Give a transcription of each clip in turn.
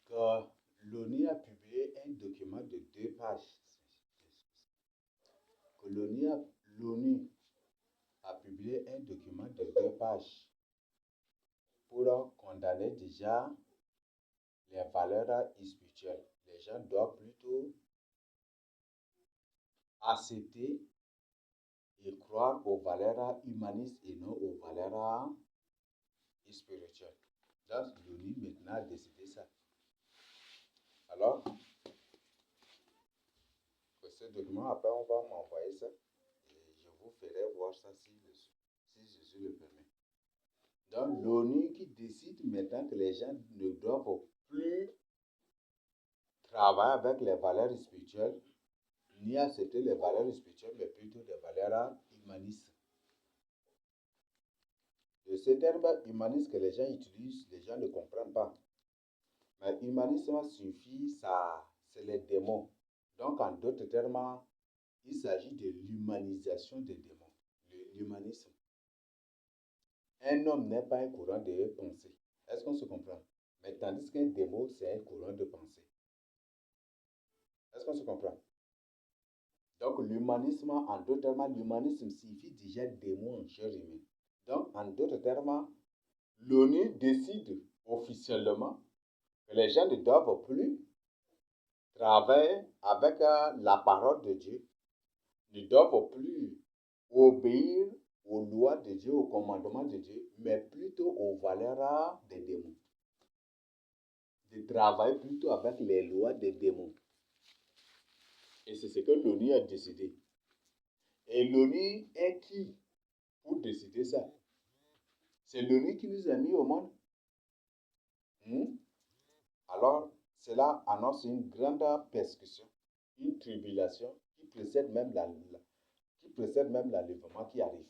que l'ONU a publié un document de 2 pages. Que l'ONU a publié un document de 2 pages pour condamner déjà les valeurs spirituelles. Les gens doivent plutôt accepter et croire aux valeurs humanistes et non aux valeurs spirituelles. Donc, l'ONU maintenant a décidé ça. Alors, ce document, après, on va m'envoyer ça et je vous ferai voir ça si Jésus le permet. Donc, l'ONU qui décide maintenant que les gens ne doivent plus travailler avec les valeurs spirituelles, ni accepter les valeurs spirituelles, mais plutôt des valeurs humanistes. De ce terme humaniste que les gens utilisent, les gens ne comprennent pas. Mais humanisme suffit, ça, c'est les démons. Donc, en d'autres termes, il s'agit de l'humanisation des démons. L'humanisme. Un homme n'est pas un courant de pensée. Est-ce qu'on se comprend? Mais tandis qu'un démon, c'est un courant de pensée. Est-ce qu'on se comprend? Donc, l'humanisme, en d'autres termes, l'humanisme signifie déjà démon en chair humaine. Donc, en d'autres termes, l'ONU décide officiellement que les gens ne doivent plus travailler avec la parole de Dieu, ne doivent plus obéir aux lois de Dieu, aux commandements de Dieu, mais plutôt aux valeurs des démons. De travailler plutôt avec les lois des démons. Et c'est ce que l'ONU a décidé. Et l'ONU est qui pour décider ça? C'est l'ONU qui nous a mis au monde. Alors, cela annonce une grande persécution, une tribulation qui précède même l'enlèvement qui arrive.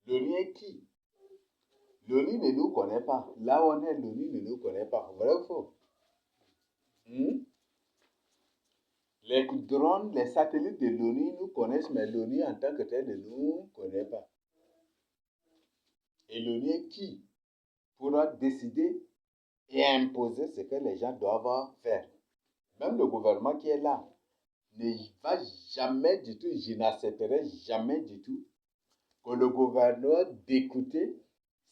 L'ONU est qui? L'ONU ne nous connaît pas. Là où on est, l'ONU ne nous connaît pas. Vrai ou faux? Les drones, les satellites de l'ONU nous connaissent, mais l'ONU en tant que tel ne nous connaît pas. Et l'ONU est qui pourra décider et imposer ce que les gens doivent faire? Même le gouvernement qui est là ne va jamais du tout, je n'accepterai jamais du tout que le gouvernement d'écouter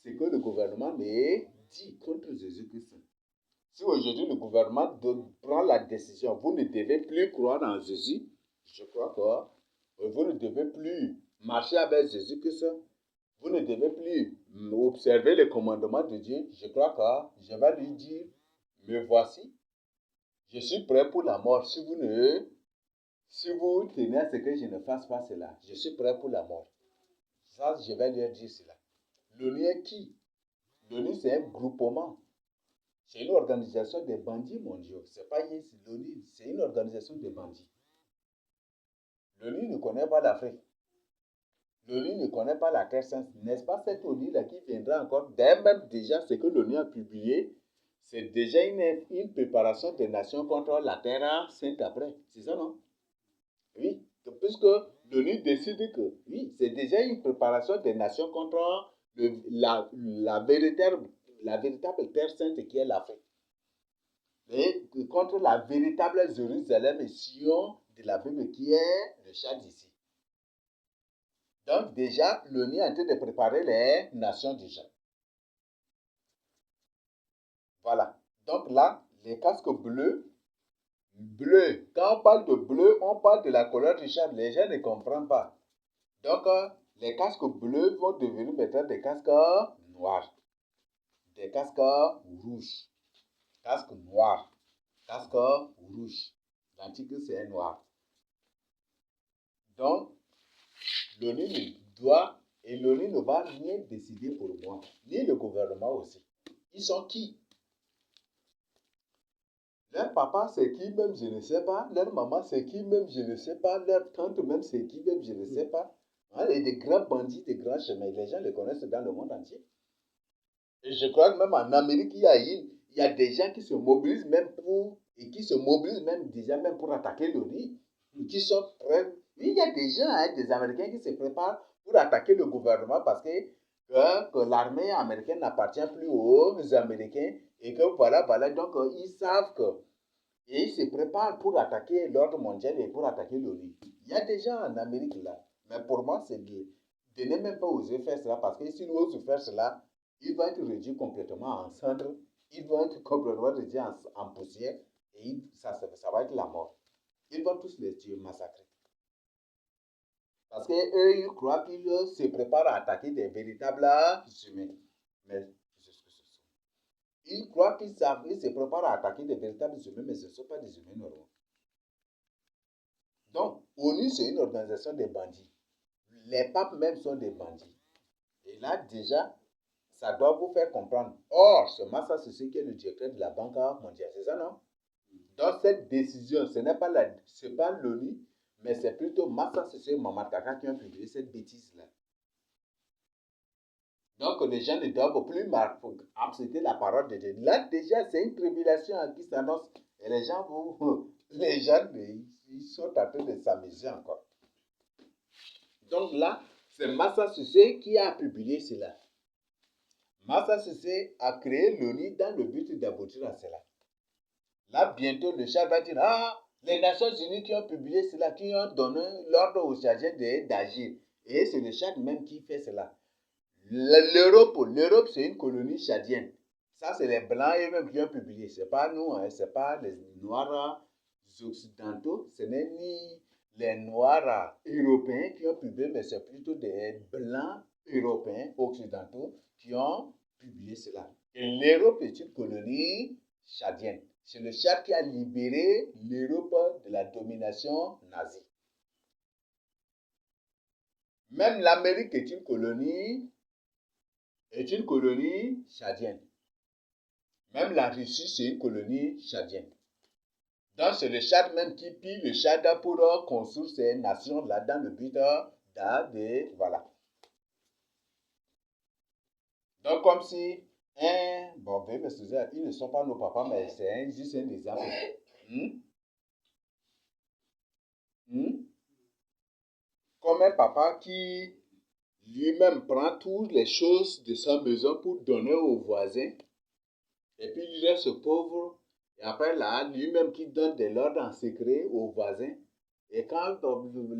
ce que le gouvernement me dit contre Jésus-Christ. Si aujourd'hui le gouvernement prend la décision, vous ne devez plus croire en Jésus, je crois que vous ne devez plus marcher avec Jésus-Christ, vous ne devez plus observer les commandements de Dieu, je crois que je vais lui dire, me voici, je suis prêt pour la mort. Si vous tenez à ce que je ne fasse pas cela, je suis prêt pour la mort. Ça, je vais leur dire cela. L'ONU est qui? L'ONU, c'est un groupement. C'est une organisation de bandits mondiaux. C'est pas l'ONU, c'est une organisation de bandits. L'ONU ne connaît pas l'Afrique. L'ONU ne connaît pas la Terre Sainte. N'est-ce pas cette ONU-là qui viendra encore? Même déjà, ce que l'ONU a publié, c'est déjà une préparation des nations contre la Terre Sainte après. C'est ça, non? Oui, puisque l'ONU décide que, oui, c'est déjà une préparation des nations contre la véritable Terre Sainte qui est l'Afrique. Et contre la véritable Jérusalem et Sion de la Bible qui est le Tchad ici. Donc déjà, l'ONU est en train de préparer les nations du Tchad. Voilà. Donc là, les casques bleus, quand on parle de bleu, on parle de la couleur du Tchad. Les gens ne comprennent pas. Donc, les casques bleus vont devenir maintenant des casques noirs. Des casques rouges. Casques noirs. Casques rouges. L'antique, c'est noir. Donc, l'ONU ne va rien décider pour moi, ni le gouvernement aussi. Ils sont qui? Leur papa, c'est qui même, je ne sais pas. Leur maman, c'est qui même, je ne sais pas. Leur tante même, c'est qui même, je ne sais pas. Et des grands bandits, des grands chemins, les gens les connaissent dans le monde entier. Et je crois que même en Amérique, il y a des gens qui se mobilisent même déjà même pour attaquer l'ONU. Qui sont prêts. Oui, il y a des gens, des Américains qui se préparent pour attaquer le gouvernement parce que que l'armée américaine n'appartient plus aux Américains et que voilà, donc ils savent que et ils se préparent pour attaquer l'ordre mondial et pour attaquer l'ONU. Il y a des gens en Amérique là. Mais pour moi, c'est de ne même pas oser faire cela parce que s'ils osent faire cela, ils vont être réduits complètement en cendres, ils vont être complètement réduits en poussière et ça va être la mort. Ils vont tous les tuer, massacrer. Parce qu'eux, ils croient qu'ils se préparent à attaquer des véritables humains. Mais c'est ce que ce sont. Ils croient qu'ils savent, ils se préparent à attaquer des véritables humains, mais ce ne sont pas des humains normaux. Donc, ONU, c'est une organisation des bandits. Les papes même sont des bandits. Et là, déjà, ça doit vous faire comprendre. Or, ce Massa Sissoco qui est le directeur de la Banque mondiale, c'est ça, non? Donc, cette décision, ce n'est pas l'ONU, mais c'est plutôt Massa Sissoco et Mamataka qui ont publié cette bêtise-là. Donc, les gens ne doivent plus accepter la parole de Dieu. Là, déjà, c'est une tribulation qui s'annonce. Et les gens, ils sont en train de s'amuser encore. Donc là, c'est Massa Sissoco qui a publié cela. Massa Sissoco a créé l'ONU dans le but d'aboutir à cela. Là, bientôt, le chef va dire, les Nations Unies qui ont publié cela, qui ont donné l'ordre aux chargés d'agir. Et c'est le Tchad même qui fait cela. L'Europe, c'est une colonie tchadienne. Ça, c'est les Blancs eux-mêmes qui ont publié. Ce n'est pas nous, hein, ce n'est pas les Noirs occidentaux, ce n'est ni les Noirs européens qui ont publié, mais c'est plutôt des Blancs européens occidentaux qui ont publié cela. Et l'Europe est une colonie tchadienne. C'est le Tchad qui a libéré l'Europe de la domination nazie. Même l'Amérique est une colonie tchadienne. Même la Russie, c'est une colonie tchadienne. Donc, c'est le Tchad même qui pille le Tchad pour construire ces nations-là dans le but de... Voilà. Donc, comme si... bon, veuillez m'excuser, ils ne sont pas nos papas, mais c'est juste un exemple. Comme un papa qui lui-même prend toutes les choses de sa maison pour donner aux voisins. Et puis il reste pauvre. Et après là, lui-même qui donne de l'ordre en secret aux voisins. Et quand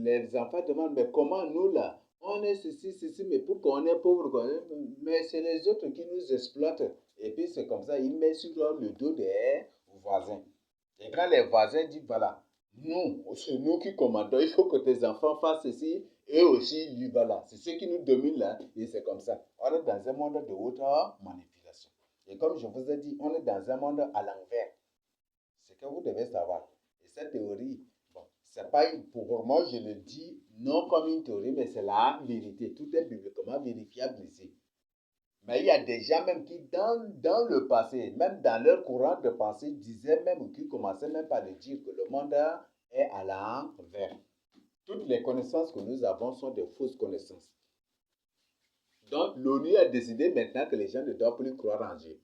les enfants demandent, mais comment nous là, on est ceci, mais pourquoi on est pauvre? Mais c'est les autres qui nous exploitent. Et puis c'est comme ça, il met sur le dos des voisins. Et quand les voisins disent, voilà, c'est nous qui commandons, il faut que tes enfants fassent ceci, eux aussi, lui, voilà. C'est ce qui nous domine là, et c'est comme ça. On est dans un monde de haute manipulation. Et comme je vous ai dit, on est dans un monde à l'envers. C'est ce que vous devez savoir. Et cette théorie, bon, c'est pas pour moi, je le dis non comme une théorie, mais c'est la vérité. Tout est bibliquement vérifiable ici. Mais il y a des gens même qui, dans le passé, même dans leur courant de pensée, disaient même, ou qui commençaient même par le dire que le monde est à l'envers. Toutes les connaissances que nous avons sont des fausses connaissances. Donc, l'ONU a décidé maintenant que les gens ne doivent plus croire en Dieu.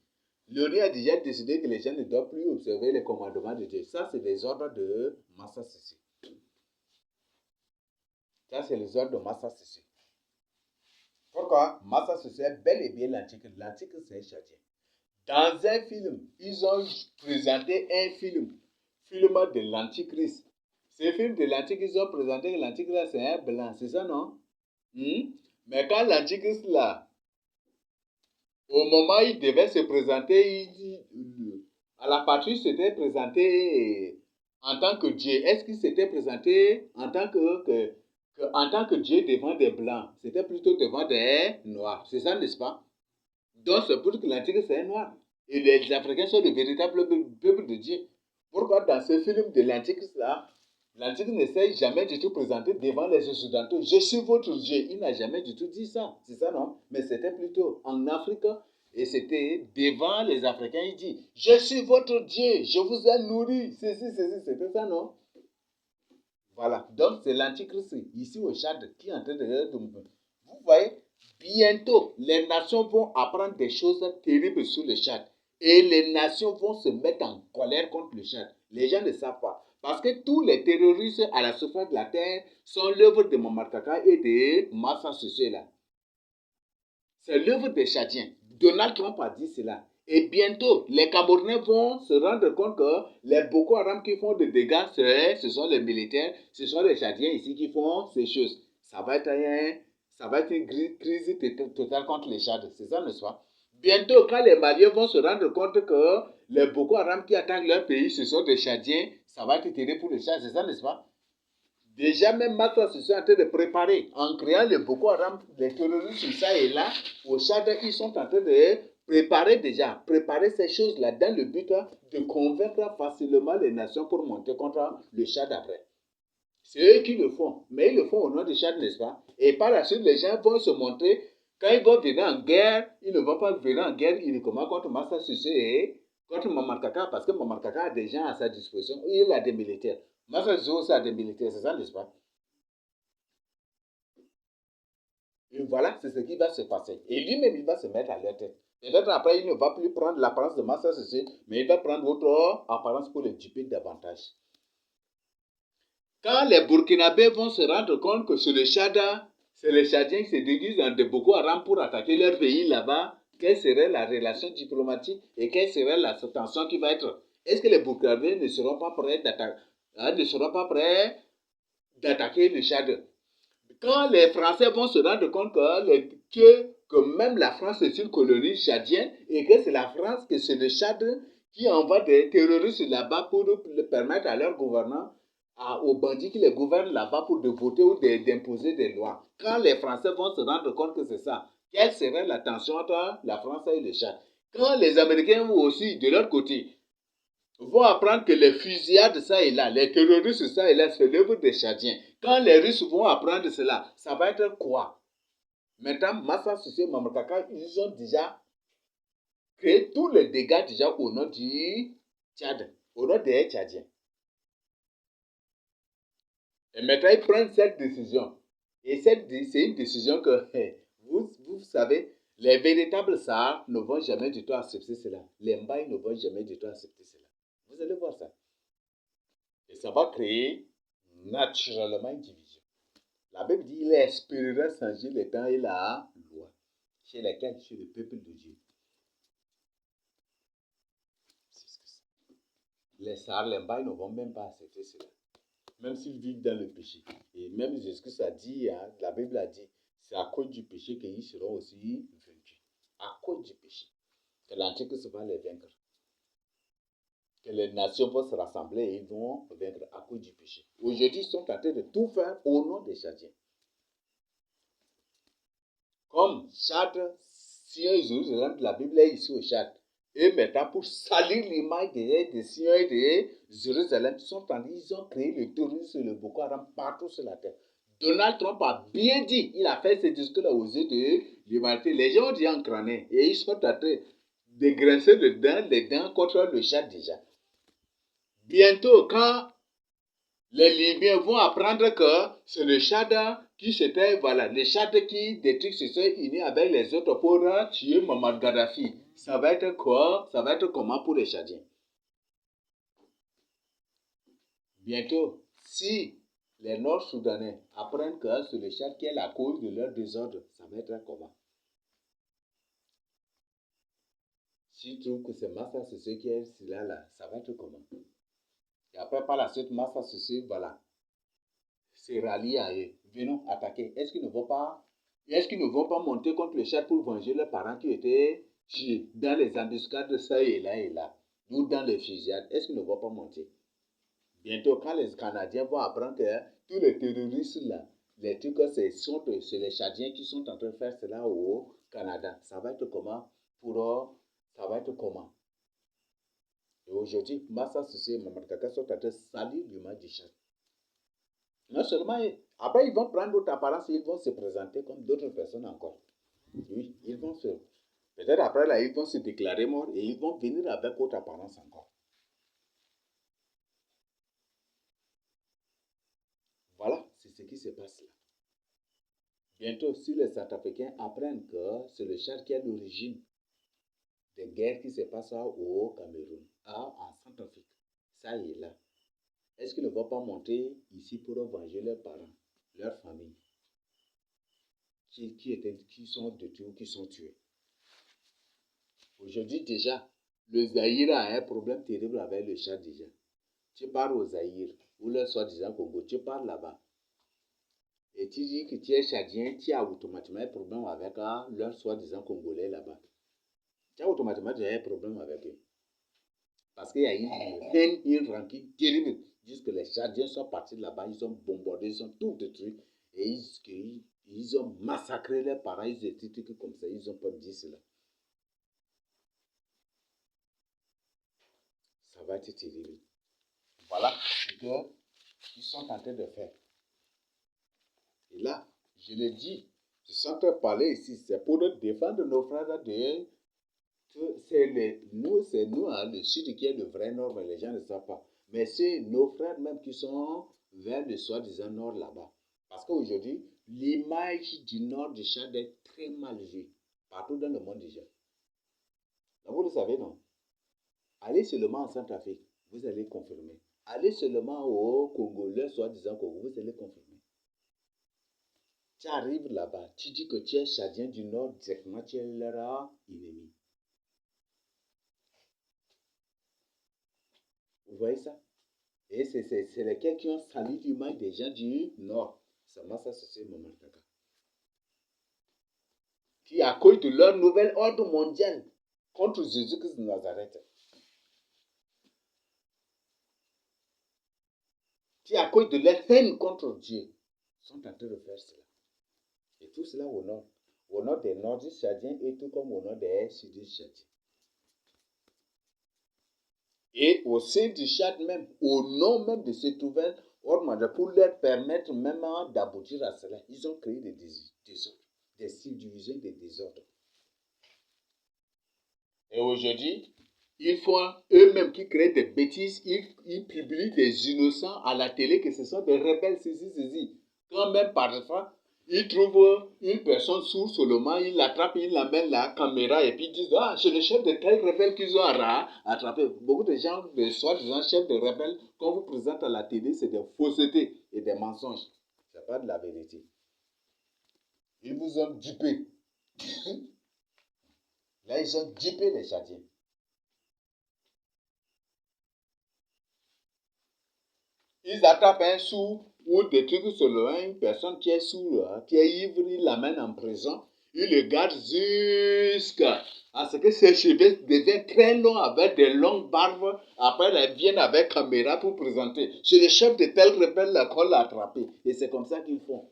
L'ONU a déjà décidé que les gens ne doivent plus observer les commandements de Dieu. Ça, c'est les ordres de Massa Sissoco. Ça, c'est les ordres de Massa Sissoco. Pourquoi? Massa Sissoco est bel et bien l'Antichrist. L'Antichrist, c'est chrétien. Dans un film, ils ont présenté un film de l'Antichrist. Ce film de l'Antichrist, ils ont présenté que l'Antichrist, c'est un blanc. C'est ça, non? Mais quand l'Antichrist, là, au moment où il devait se présenter, à la patrie, il s'était présenté en tant que Dieu. Est-ce qu'il s'était présenté en tant que Dieu devant des blancs? C'était plutôt devant des noirs. C'est ça, n'est-ce pas? Donc, c'est pour que l'Antichrist, c'est un noir. Et les Africains sont le véritable peuple de Dieu. Pourquoi dans ce film de l'Antichrist là, l'Antichrist n'essaie jamais du tout présenter devant les Occidentaux, je suis votre Dieu. Il n'a jamais du tout dit ça. C'est ça, non? Mais c'était plutôt en Afrique et c'était devant les Africains. Il dit, je suis votre Dieu, je vous ai nourri. C'était ça, non? Voilà. Donc, c'est l'Antichrist ici au Tchad qui est en train de... Vous voyez, bientôt, les nations vont apprendre des choses terribles sur le Tchad. Et les nations vont se mettre en colère contre le Tchad. Les gens ne savent pas. Parce que tous les terroristes à la surface de la terre sont l'œuvre de Mamataka et de Massa Sissoco là. C'est l'œuvre des Tchadiens. Donald Trump a dit cela. Et bientôt, les Camerounais vont se rendre compte que les Boko Haram qui font des dégâts, ce sont les militaires, ce sont les Tchadiens ici qui font ces choses. Ça va être une crise totale contre les Tchad. C'est ça, n'est-ce pas? Bientôt, quand les Maliens vont se rendre compte que les Boko Haram qui attaquent leur pays, ce sont des Tchadiens, ça va être terrible pour les Tchad. C'est ça, n'est-ce pas? Déjà, même Massa se sont en train de préparer en créant les Boko Haram, les terroristes, ça et là. Au Tchad, ils sont en train de préparer ces choses-là dans le but de convaincre facilement les nations pour monter contre le Tchad après. C'est eux qui le font, mais ils le font au nom du Tchad, n'est-ce pas? Et par la suite, les gens vont se montrer, quand ils vont venir en guerre, ils ne vont pas venir en guerre uniquement contre Massa Sissé et contre Mamar Kaka, parce que Mamar Kaka a des gens à sa disposition, il a des militaires. Massa Sissé aussi a des militaires, c'est ça, n'est-ce pas? Et voilà, c'est ce qui va se passer. Et lui-même, il va se mettre à leur tête. Peut-être après, il ne va plus prendre l'apparence de Massa Sissé, mais il va prendre autre apparence pour le duper davantage. Quand les Burkinabés vont se rendre compte que c'est les Tchadiens qui se déguisent en des Boko Haram pour attaquer leur pays là-bas, quelle serait la relation diplomatique et quelle serait la tension qui va être? Est-ce que les Burkinabés ne seront pas prêts d'attaquer le Tchad? Quand les Français vont se rendre compte que même la France est une colonie tchadienne et que c'est la France, que c'est le Tchad qui envoie des terroristes là-bas pour permettre à leurs gouvernants, aux bandits qui les gouvernent là-bas pour de voter ou d'imposer des lois. Quand les Français vont se rendre compte que c'est ça, quelle serait la tension entre la France et le Tchad? Quand les Américains aussi, de leur côté, vont apprendre que les fusillades, ça et là, les terroristes, ça et là, c'est l'œuvre des Tchadiens. Quand les Russes vont apprendre cela, ça va être quoi? Maintenant, Massa Sissé, Mamakaka, ils ont déjà créé tous les dégâts déjà au nom du Tchad, au nom des Tchadiens. Et maintenant, ils prennent cette décision. Et c'est une décision que, vous savez, les véritables Sahars ne vont jamais du tout accepter cela. Les Mbaye ne vont jamais du tout accepter cela. Vous allez voir ça. Et ça va créer naturellement une division. La Bible dit il espérera changer les temps et la loi chez lesquels chez le peuple de Dieu. C'est ce que c'est. Les Sahars, les Mbaye ne vont même pas accepter cela. Même s'ils vivent dans le péché. Et même Jésus a dit, la Bible a dit, c'est à cause du péché qu'ils seront aussi vaincus. À cause du péché. Que l'Antichrist va les vaincre. Que les nations vont se rassembler et ils vont vaincre à cause du péché. Aujourd'hui, ils sont en train de tout faire au nom des Tchadiens. Comme Tchad, Sion et Jérusalem, la Bible est ici au Tchad. Et maintenant, pour salir l'image de Sion et de Jérusalem, ils ont créé le terrorisme et le Boko Haram partout sur la terre. Donald Trump a bien dit, il a fait ce discours-là aux yeux de l'humanité. Les gens ont dit en crâné et ils sont en train de grincer les dents contre le Tchad déjà. Bientôt, quand les Libyens vont apprendre que c'est le Tchad qui s'était, voilà, le Tchad qui détruit se sont unis avec les autres pour tuer Mohamed Gaddafi. Ça va être quoi? Ça va être comment pour les Tchadiens? Bientôt, si les Nord-Soudanais apprennent que c'est le Tchad qui est la cause de leur désordre, ça va être comment? S'ils trouvent que c'est Massa Sissé qui est là, ça va être comment? Et après, par la suite, Massa Sissé, voilà, se rallie à eux. Venons attaquer. Est-ce qu'ils ne vont pas monter contre le Tchad pour venger leurs parents qui étaient tués dans les embuscades de ça et là, ou dans les fusillades? Est-ce qu'ils ne vont pas monter? Bientôt, quand les Canadiens vont apprendre que tous les terroristes là, les trucs, c'est les Tchadiens qui sont en train de faire cela au Canada. Ça va être comment ça va être comment? Et aujourd'hui, Massa Sissé et Mamad Kaka sont en train de salir l'image du Tchad. Non seulement, après ils vont prendre d'autres apparences et ils vont se présenter comme d'autres personnes encore. Oui, ils vont se... Peut-être après là, ils vont se déclarer morts et ils vont venir avec autre apparence encore. Voilà, c'est ce qui se passe là. Bientôt, si les Centrafricains apprennent que c'est le Tchad qui est l'origine des guerres qui se passent au Cameroun, en Centrafrique, ça y est là. Est-ce qu'ils ne vont pas monter ici pour venger leurs parents, leur famille? qui sont détruits ou qui sont tués. Aujourd'hui déjà, le Zaïre a un problème terrible avec le Tchad déjà. Tu pars au Zaïre, ou le soi-disant Congo, tu pars là-bas. Et tu dis que tu es Tchadien, tu as automatiquement un problème avec leur soi-disant Congolais là-bas. Tu as automatiquement un problème avec eux. Parce qu'il y a une rancune terrible. Ils disent que les Tchadiens sont partis là-bas, ils ont bombardé, ils ont tout détruit. Et ils ont massacré leurs parents, ils étaient trucs comme ça, ils ont pas dit cela. Ça va être terrible. Voilà ce qu'ils sont en train de faire. Et là, je le dis, je suis en train de parler ici, c'est pour défendre nos frères de c'est nous, le sud qui est le vrai nord, mais les gens ne savent pas. Mais c'est nos frères même qui sont vers le soi-disant nord là-bas. Parce qu'aujourd'hui, l'image du nord du Tchad est très mal vue. Partout dans le monde déjà. Donc vous le savez, non? Allez seulement en Centrafrique, vous allez confirmer. Allez seulement au Congo, le soi-disant Congo, vous allez confirmer. Tu arrives là-bas, tu dis que tu es Tchadien du nord, directement tu es leur ennemi. Vous voyez ça? Et c'est lesquels qui ont sali l'image des gens du Nord. Seulement ça, c'est Momantaka. Qui, à cause de leur nouvel ordre mondial contre Jésus-Christ de Nazareth, qui, à cause de leur haine contre Dieu, sont en train de faire cela. Et tout cela au Nord. Au Nord des Nordistes Tchadiens et tout comme au Nord des Sudistes Tchadiens. Et au sein du Tchad même, au nom même de ce nouvel ordre mondial, pour leur permettre même d'aboutir à cela, ils ont créé des désordres, des subdivisions, des désordres. Et aujourd'hui, ils font eux-mêmes qui créent des bêtises, ils publient des innocents à la télé que ce sont des rebelles, ceci. Quand même parfois, ils trouvent une personne sourde seulement, ils l'attrapent, ils l'amènent la caméra et puis ils disent ah, c'est le chef de tel rebelle qu'ils ont attrapé. Beaucoup de gens, de soi-disant chefs de rebelles, qu'on vous présente à la télé, c'est des faussetés et des mensonges. Ce n'est pas de la vérité. Ils vous ont dupé. Là, ils ont dupé les Tchadiens. Ils attrapent un sourd ou des trucs seulement, une personne qui est sourde, qui est ivre, ils l'amènent en prison, ils le gardent jusqu'à ce que ses cheveux deviennent très longs avec des longues barbes. Après, ils viennent avec caméra pour présenter. C'est le chef de tel rebelle là qu'on l'a attrapé. Et c'est comme ça qu'ils font.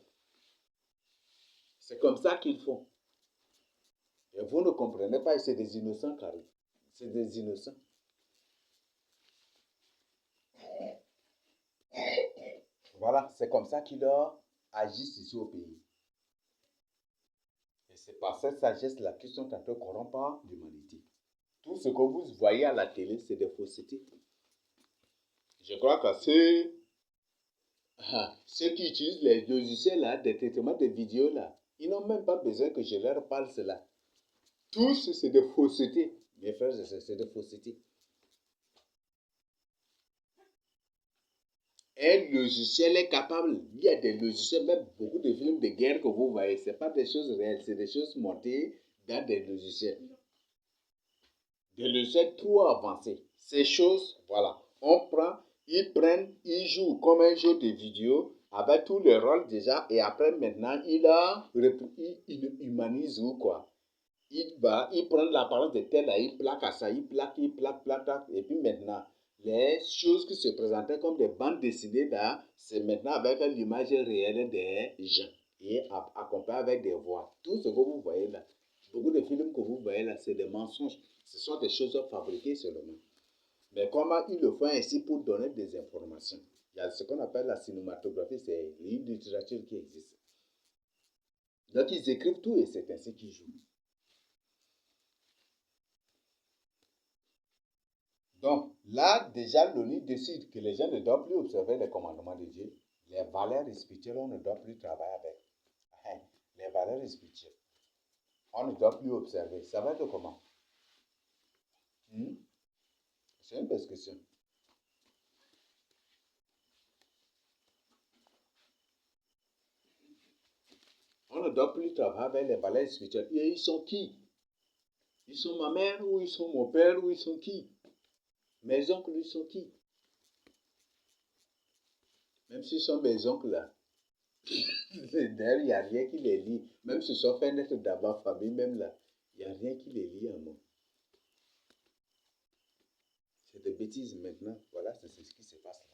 C'est comme ça qu'ils font. Et vous ne comprenez pas, c'est des innocents, Carré. C'est des innocents. Voilà, c'est comme ça qu'ils agissent ici au pays. Et c'est par cette sagesse-là qu'ils sont en train de corrompre l'humanité. Tout ce que vous voyez à la télé, c'est des faussetés. Je crois que ceux qui utilisent les logiciels là, des traitements de vidéos là, ils n'ont même pas besoin que je leur parle cela. Tous, c'est des faussetés. Mes frères, c'est des faussetés. Un logiciel est capable, il y a des logiciels, même beaucoup de films de guerre que vous voyez, ce n'est pas des choses réelles, c'est des choses montées dans des logiciels. Des logiciels trop avancés. Ces choses, voilà, ils prennent, ils jouent comme un jeu de vidéo avec tous les rôles déjà et après maintenant, il humanise ou quoi. Il prend l'apparence de tel, là, il plaque à ça, il plaque, et puis maintenant, les choses qui se présentaient comme des bandes dessinées là, c'est maintenant avec l'image réelle des gens et accompagné avec des voix. Tout ce que vous voyez là, beaucoup de films que vous voyez là, c'est des mensonges. Ce sont des choses fabriquées seulement. Mais comment ils le font ainsi pour donner des informations? Il y a ce qu'on appelle la cinématographie, c'est une littérature qui existe. Donc ils écrivent tout et c'est ainsi qu'ils jouent. Donc, là, déjà, l'ONU décide que les gens ne doivent plus observer les commandements de Dieu. Les valeurs spirituelles, on ne doit plus travailler avec. Les valeurs spirituelles, on ne doit plus observer. Ça va être comment? C'est une belle question. On ne doit plus travailler avec les valeurs spirituelles. Et ils sont qui? Ils sont ma mère ou ils sont mon père ou ils sont qui? Mes oncles, ils sont qui? Même s'ils sont mes oncles là. D'ailleurs, il n'y a rien qui les lie. Même s'ils sont fait naître d'avant famille, même là, il n'y a rien qui les lie à moi. C'est des bêtises maintenant. Voilà, c'est ce qui se passe là.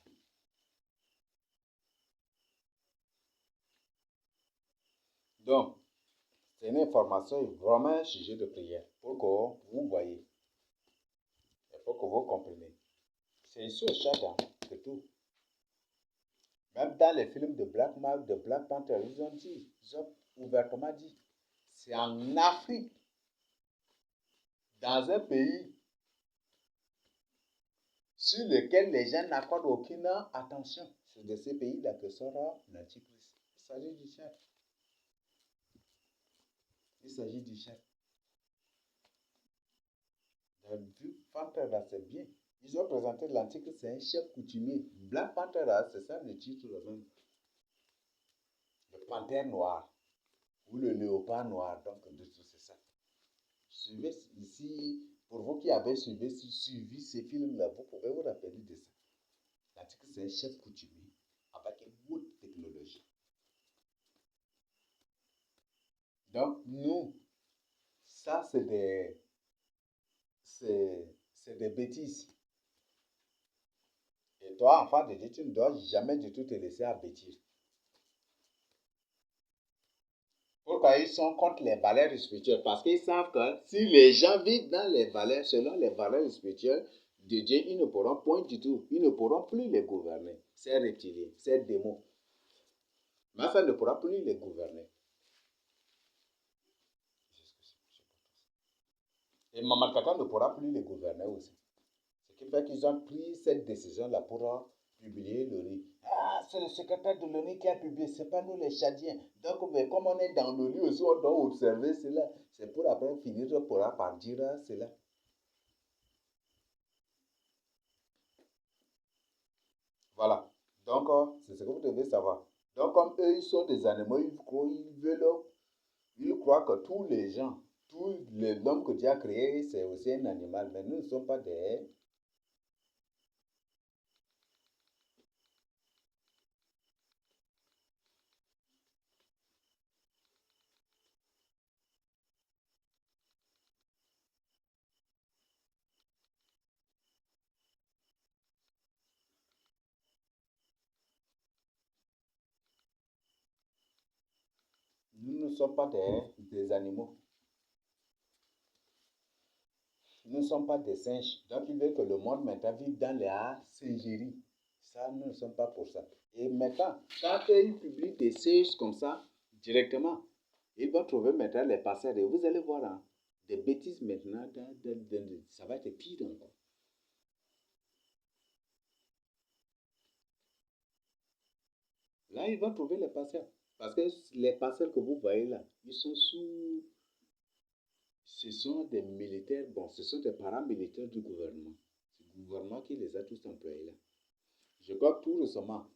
Donc, c'est une information vraiment un sujet de prière. Pour que vous voyez. Il faut que vous compreniez. C'est ici au Tchad hein, que tout. Même dans les films de Black Panther, ils ont dit, ils ont ouvertement dit, c'est en Afrique, dans un pays sur lequel les gens n'accordent aucune attention. C'est de ces pays-là que sera l'Antichrist. Il s'agit du Tchad. Il s'agit du Tchad. Dans Black Panther, là, c'est bien. Ils ont présenté l'Antichrist, c'est un chef coutumier. Black Panther, là, c'est ça le titre même. Le panthère noir ou le léopard noir. Donc, c'est ça. Suivez ici, pour vous qui avez suivi ces films-là, vous pouvez vous rappeler de ça. L'Antichrist, c'est un chef coutumier avec une haute technologie. Donc, nous, ça, c'est des bêtises. Et toi, enfant de Dieu, tu ne dois jamais du tout te laisser abattre. Pourquoi ils sont contre les valeurs spirituelles? Parce qu'ils savent que si les gens vivent dans les valeurs, selon les valeurs spirituelles de Dieu, ils ne pourront point du tout, ils ne pourront plus les gouverner. Ces reptiliens, ces démons. Mais ça ne pourra plus les gouverner. Et Maman Kaka ne pourra plus les gouverner aussi. Ce qui fait qu'ils ont pris cette décision-là pour publier l'ONU. Ah, c'est le secrétaire de l'ONU qui a publié, c'est pas nous les Tchadiens. Donc, mais comme on est dans l'ONU aussi, on doit observer cela. C'est pour après finir par dire cela. Voilà. Donc, c'est ce que vous devez savoir. Donc, comme eux, ils sont des animaux, ils croient que tous les gens, l'homme que Dieu a créé, c'est aussi un animal. Mais nous ne sommes pas des. Nous ne sommes pas des animaux. Nous ne sommes pas des singes. Donc, il veut que le monde maintenant vive dans la singerie. Ça, nous ne sommes pas pour ça. Et maintenant, quand ils publient des choses comme ça, directement, ils vont trouver maintenant les passeurs. Et vous allez voir, hein, des bêtises maintenant, ça va être pire encore. Là, ils vont trouver les passeurs. Parce que les passeurs que vous voyez là, ils sont sous. Ce sont des militaires, bon, ce sont des paramilitaires du gouvernement. C'est le gouvernement qui les a tous employés là. Je crois que tout récemment,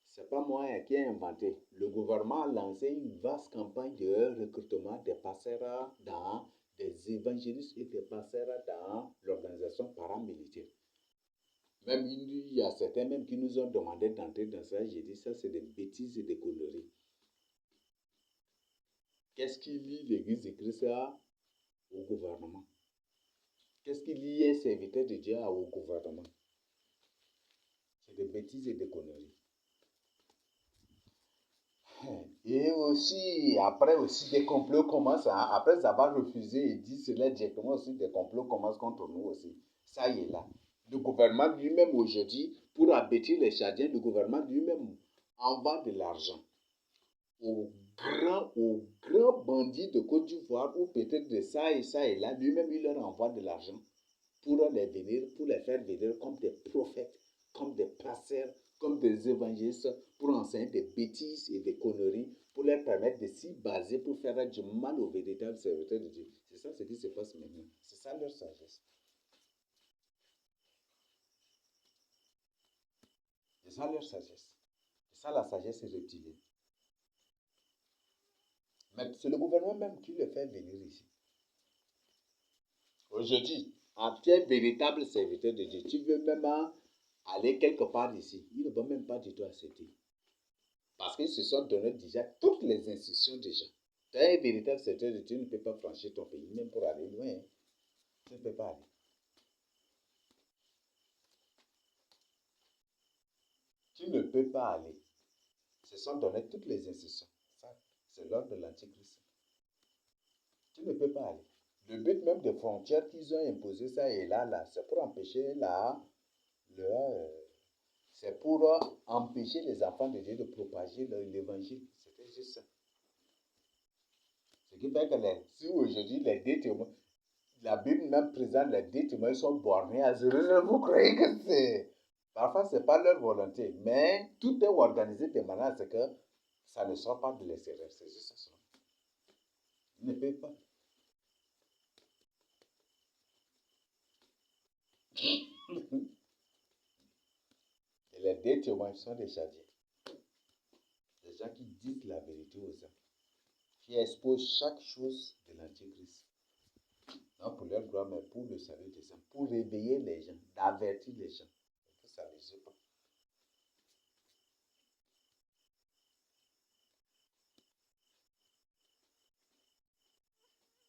c'est pas moi qui ai inventé. Le gouvernement a lancé une vaste campagne de recrutement des pasteurs dans des évangélistes et des pasteurs dans l'organisation paramilitaire. Même il y a certains même qui nous ont demandé d'entrer dans ça. J'ai dit ça, c'est des bêtises et des conneries. Qu'est-ce qui lie l'Église de Christ au gouvernement? Qu'est-ce qui lie un serviteur de Dieu au gouvernement? C'est des bêtises et des conneries. Et aussi, après aussi, des complots commencent, hein, après avoir refusé et dit cela directement aussi, des complots commencent contre nous aussi. Ça y est là. Le gouvernement lui-même aujourd'hui, pour abattre les Tchadiens, le gouvernement lui-même envoie de l'argent aux grands bandits de Côte d'Ivoire ou peut-être de ça et là, lui-même il leur envoie de l'argent pour les venir, pour les faire venir comme des prophètes, comme des pasteurs, comme des évangélistes, pour enseigner des bêtises et des conneries, pour leur permettre de s'y baser pour faire du mal aux véritables serviteurs de Dieu. C'est ça ce qui se passe maintenant. C'est ça leur sagesse. C'est ça leur sagesse. C'est ça la sagesse reptilienne. Mais c'est le gouvernement même qui le fait venir ici. Aujourd'hui, tu es véritable serviteur de Dieu. Tu veux même aller quelque part ici. Ils ne vont même pas du tout accepter. Parce qu'ils se sont donné déjà toutes les instructions déjà. Tu es un véritable serviteur de Dieu, tu ne peux pas franchir ton pays, même pour aller loin. Tu ne peux pas aller. Tu ne peux pas aller. Ils se sont donné toutes les instructions. Ça, c'est l'ordre de l'Antichrist. Tu ne peux pas aller. Le but même des frontières qu'ils ont imposé ça et là, c'est pour empêcher c'est pour empêcher les enfants de Dieu de propager l'évangile. C'était juste ça. Ce qui fait que si aujourd'hui les deux témoins, la Bible même présente les deux témoins, ils sont bornés à zéro. Vous croyez que c'est. Parfois, ce n'est pas leur volonté, mais tout est organisé de manière à ce que ça ne sort pas de l'extérieur. C'est juste ça. Ils ne peuvent pas. Et les deux témoins sont des chadiens. Des gens qui disent la vérité aux hommes, qui exposent chaque chose de l'Antichrist. Non pour leur gloire, mais pour le salut des hommes, pour réveiller les gens, d'avertir les gens. Que ça ne se pas.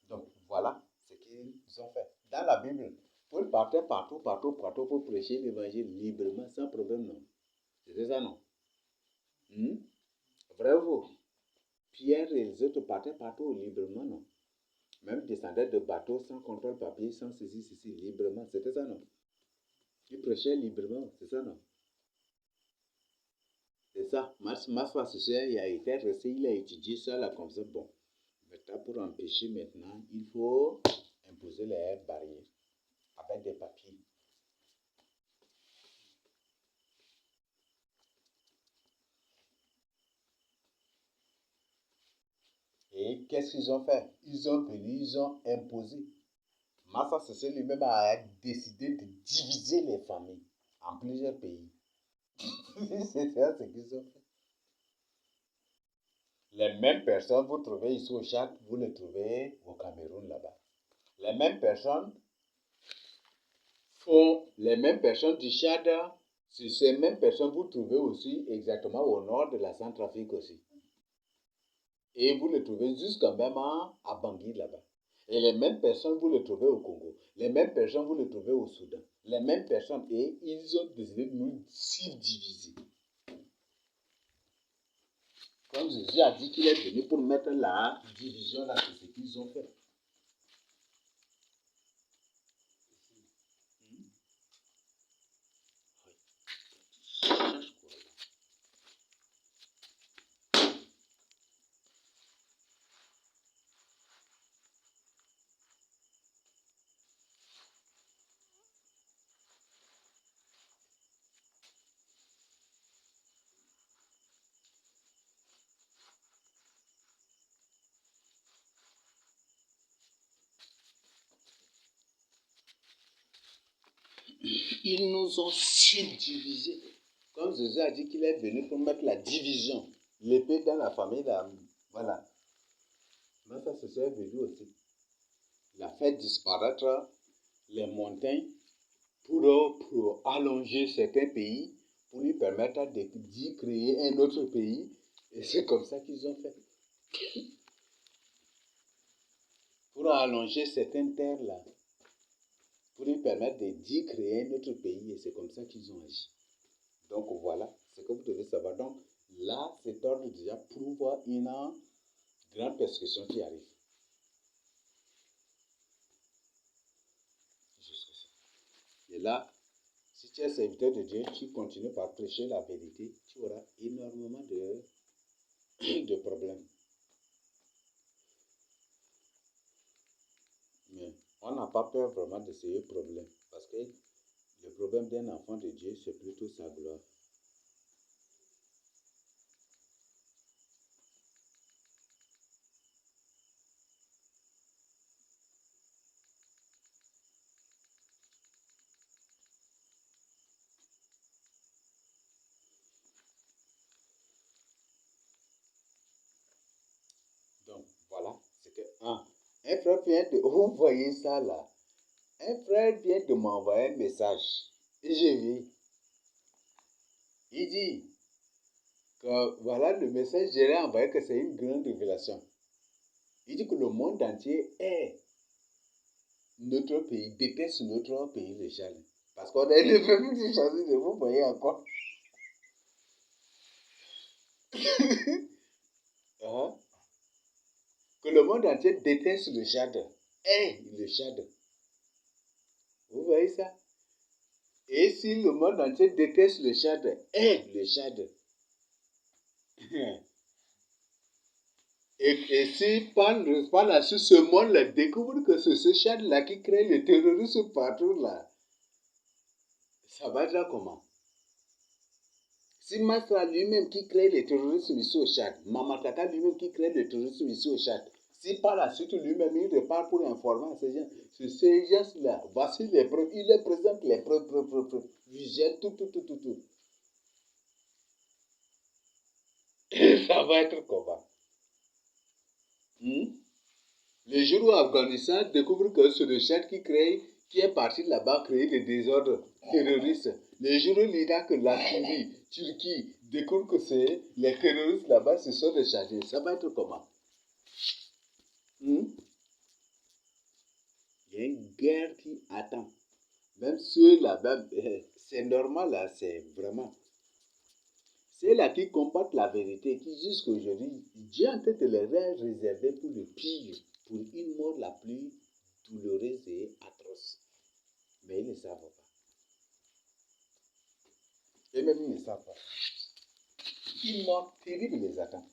Donc voilà ce qu'ils ont fait. Dans la Bible, Paul partait partout pour prêcher l'évangile librement, sans problème, non. C'est ça, non? Vrai ou faux? Pierre et les autres partaient partout librement, non? Même descendaient de bateaux sans contrôle papier, sans ceci, librement. C'était ça, non? Ils prêchaient librement, c'est ça, non? C'est ça. Ma foi, ce soir, il a été resté, il a étudié ça là comme ça. Bon, maintenant, pour empêcher maintenant, il faut imposer les barrières avec des papiers. Et qu'est-ce qu'ils ont fait? Ils ont venu, ils ont imposé. Massa Sessé lui-même a décidé de diviser les familles en plusieurs pays. C'est ça ce qu'ils ont fait. Les mêmes personnes, vous trouvez ici au Tchad, vous les trouvez au Cameroun là-bas. Les mêmes personnes les mêmes personnes du Tchad, ces mêmes personnes vous trouvez aussi exactement au nord de la Centrafrique aussi. Et vous les trouvez jusqu'à même à Bangui là-bas. Et les mêmes personnes, vous les trouvez au Congo. Les mêmes personnes, vous les trouvez au Soudan. Les mêmes personnes, et ils ont décidé de nous subdiviser. Comme Jésus a dit qu'il est venu pour mettre la division là, c'est ce qu'ils ont fait. Ils nous ont subdivisés. Comme Jésus a dit qu'il est venu pour mettre la division, l'épée dans la famille, là, voilà. Mais ça, c'est ce venu aussi. Il a fait disparaître les montagnes pour allonger certains pays, pour lui permettre d'y créer un autre pays. Et c'est comme ça qu'ils ont fait. Pour allonger certaines terres là, pour lui permettre d'y créer un autre pays. Et c'est comme ça qu'ils ont agi. Donc voilà ce que vous devez savoir. Donc là, cet ordre déjà prouve une grande persécution qui arrive. Et là, si tu es serviteur de Dieu, tu continues par prêcher la vérité, tu auras énormément de problèmes. Mais on n'a pas peur vraiment de ces problèmes. Parce que le problème d'un enfant de Dieu, c'est plutôt sa gloire. Donc, Un frère vient de... Vous voyez ça là? Un frère vient de m'envoyer un message. Et j'ai vu. Il dit que voilà le message, j'ai envoyé que c'est une grande révélation. Il dit que le monde entier est notre pays, déteste notre pays, le Tchad. Parce qu'on est les premiers qui choisissent de vous voyez encore. Hein? Que le monde entier déteste le Tchad. Est le Tchad. Vous voyez ça? Et si le monde entier déteste le Tchad, est le Tchad. Et si par la suite, ce monde-là découvre que c'est ce Tchad-là qui crée le terrorisme partout là, ça va être comment? Si Massa lui-même qui crée le terrorisme ici au Tchad, Mamatata lui-même qui crée le terrorisme ici au Tchad, si par la suite lui-même il repart pour informer ces gens-là, voici les preuves, il les présente les preuves, visuelles, tout. Et ça va être comment? Le jour où Afghanistan découvre que c'est le Tchad qui est parti là-bas créer des désordres terroristes. Le jour où l'Irak, la Syrie, Turquie découvre que c'est les terroristes là-bas, ce sont des Tchadiens. Ça va être comment? Il y a une guerre qui attend. Même ceux là-bas, c'est normal là, c'est vraiment. C'est là qui combattent la vérité, qui jusqu'aujourd'hui, Dieu est en train de les réserver pour le pire, pour une mort la plus douloureuse et atroce. Mais ils ne savent pas. Et même ils ne savent pas. Une mort terrible les attend.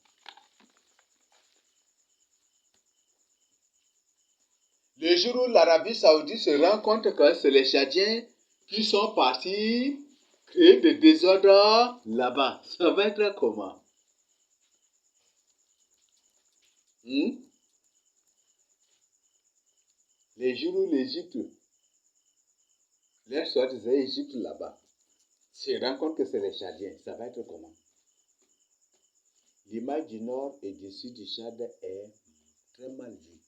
Le jour où l'Arabie Saoudite se rend compte que c'est les Tchadiens qui sont partis créer des désordres là-bas, ça va être comment? Les jours où l'Égypte, les soi-disant Égypte là-bas, se rend compte que c'est les Tchadiens, ça va être comment? L'image du nord et du sud du Tchad est très mal vue.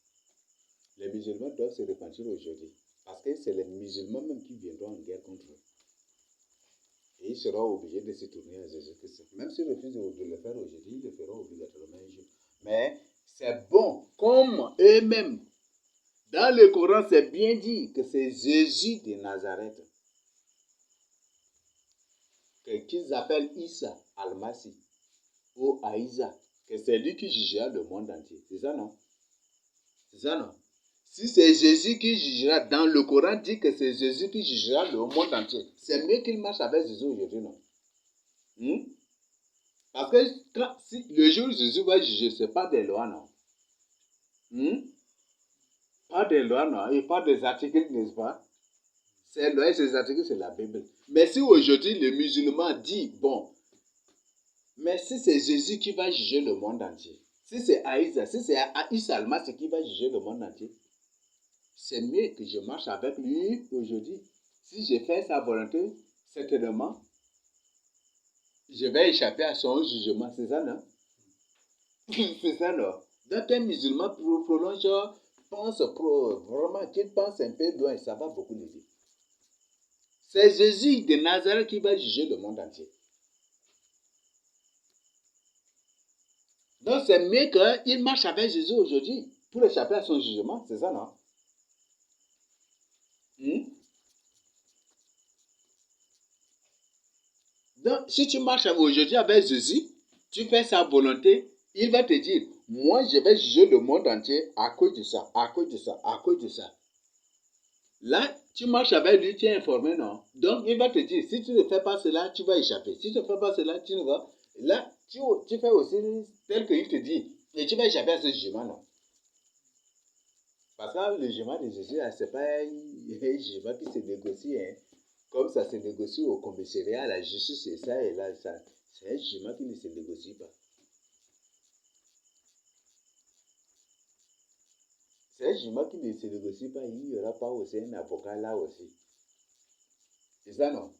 Les musulmans doivent se repentir aujourd'hui. Parce que c'est les musulmans même qui viendront en guerre contre eux. Et ils seront obligés de se tourner à Jésus-Christ. Même s'ils refusent de le faire aujourd'hui, ils le feront obligatoirement un jour. Mais c'est bon, comme eux-mêmes. Dans le Coran, c'est bien dit que c'est Jésus de Nazareth. Qu'ils appellent Issa al-Masih ou Aïsa. Que c'est lui qui jugera le monde entier. C'est ça, non? C'est ça, non? Si c'est Jésus qui jugera, dans le Coran dit que c'est Jésus qui jugera le monde entier. C'est mieux qu'il marche avec Jésus aujourd'hui, non? Parce que si le jour où Jésus va juger, ce n'est pas des lois, non? Pas des lois, non? Et pas des articles, n'est-ce pas? Ces lois et ces articles, c'est la Bible. Mais si aujourd'hui le musulman dit, bon, mais si c'est Jésus qui va juger le monde entier, si c'est Aïssa, si c'est Aïssa Almas qui va juger le monde entier, c'est mieux que je marche avec lui aujourd'hui. Si je fais sa volonté, certainement, je vais échapper à son jugement. C'est ça, non? C'est ça, non? Donc, un musulman prolonge, pense vraiment qu'il pense un peu loin, ça va beaucoup l'aider. C'est Jésus de Nazareth qui va juger le monde entier. Donc, c'est mieux qu'il marche avec Jésus aujourd'hui pour échapper à son jugement. C'est ça, non? Donc, si tu marches aujourd'hui avec Jésus, tu fais sa volonté, il va te dire, moi je vais juger le monde entier à cause de ça, à cause de ça, à cause de ça. Là, tu marches avec lui, tu es informé, non? Donc, il va te dire, si tu ne fais pas cela, tu vas échapper. Si tu ne fais pas cela, tu ne vas... Là, tu fais aussi tel qu'il te dit, et tu vas échapper à ce jugement, non? Parce que le jugement de Jésus, ce n'est pas un jugement qui se négocie, hein. Comme ça se négocie au commissariat, la justice, c'est ça et là, ça. C'est un jugement qui ne se négocie pas. C'est un jugement qui ne se négocie pas. Il n'y aura pas aussi un avocat là aussi. C'est ça, non?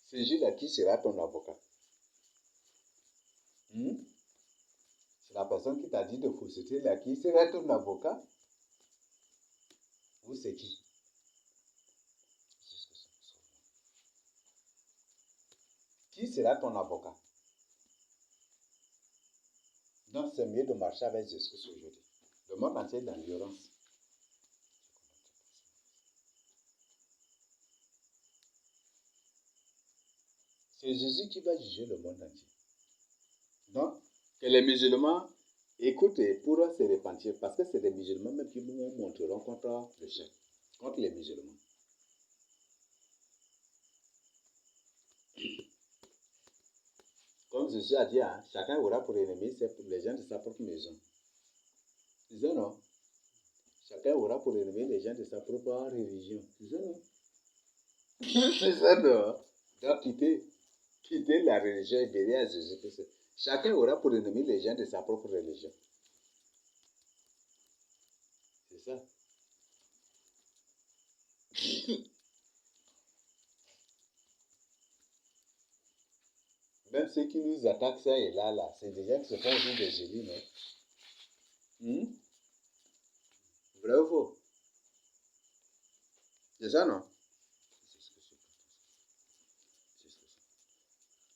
Ce juge-là, qui sera ton avocat? C'est la personne qui t'a dit de fausseté là, qui sera ton avocat? Ou c'est qui? Qui sera ton avocat? Donc, c'est mieux de marcher avec Jésus aujourd'hui. Le monde entier est dans l'ignorance. C'est Jésus qui va juger le monde entier. Donc, que les musulmans écoutent pour se repentir, parce que c'est les musulmans même qui nous montreront contre le chef, contre les musulmans. Comme Jésus a dit, hein, chacun aura pour ennemi les gens de sa propre maison. C'est ça, non? Chacun aura pour ennemi les gens de sa propre religion. C'est ça, non? C'est ça, non? Donc, quitter la religion et venir à Jésus-Christ. Chacun aura pour ennemi les gens de sa propre religion. C'est ça. Même ceux qui nous attaquent ça et là, c'est des gens qui se font au des génies, non? Vrai ou faux? C'est ça, non?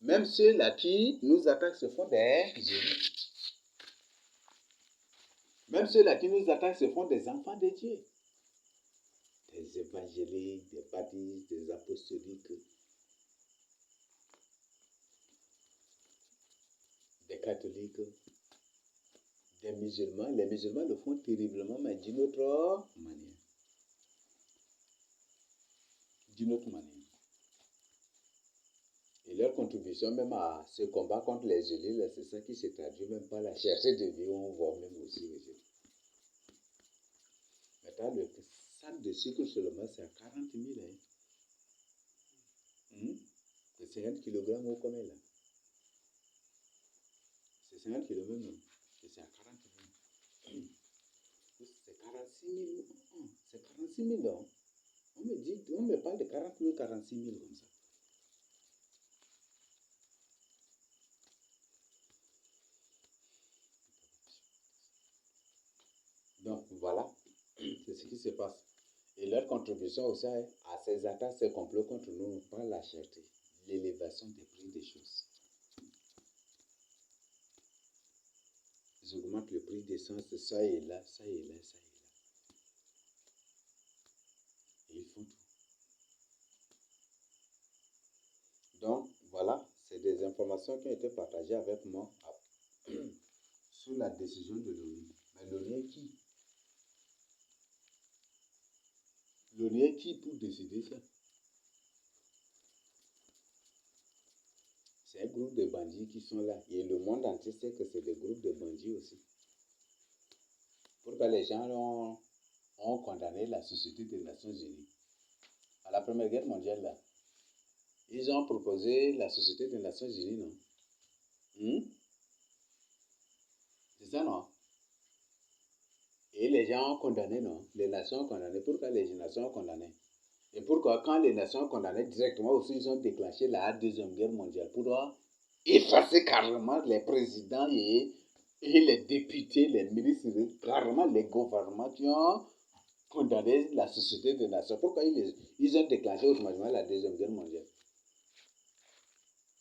Même ceux-là qui nous attaquent se font des génies. Même ceux-là qui nous attaquent se font des enfants de Dieu. Des évangéliques, des baptistes, des apostoliques, des catholiques, des musulmans. Les musulmans le font terriblement, mais d'une autre manière. D'une autre manière. Et leur contribution même à ce combat contre les élus, c'est ça qui se traduit même par la cherté de vie, on voit même aussi. Maintenant, le sac de sucre seulement, c'est à 40 000. C'est 50 kg au combien là? C'est 50 kg même. C'est à 40 000. C'est 46 000. C'est 46 000. Hein? On me parle de 40 000, 46 000 comme ça. Donc voilà, c'est ce qui se passe. Et leur contribution aussi à ces attaques, ces complots contre nous par la cherté, l'élévation des prix des choses. Ils augmentent le prix d'essence, ça et là, ça et là, ça et là. Et ils font tout. Donc voilà, c'est des informations qui ont été partagées avec moi sur la décision de l'ONU. Mais l'ONU est qui? L'ONU est qui pour décider ça? C'est un groupe de bandits qui sont là. Et le monde entier sait que c'est des groupes de bandits aussi. Pourquoi les gens ont condamné la Société des Nations Unies à la Première Guerre mondiale là? Ils ont proposé la Société des Nations Unies, non? C'est ça, non? Et les gens ont condamné, non? Les nations ont condamné. Pourquoi les nations ont condamné? Et pourquoi quand les nations ont condamné directement aussi, ils ont déclenché la Deuxième Guerre mondiale pour effacer carrément les présidents et les députés, les ministres, carrément les gouvernements qui ont condamné la Société des Nations. Pourquoi ils ont déclenché automatiquement la Deuxième Guerre mondiale?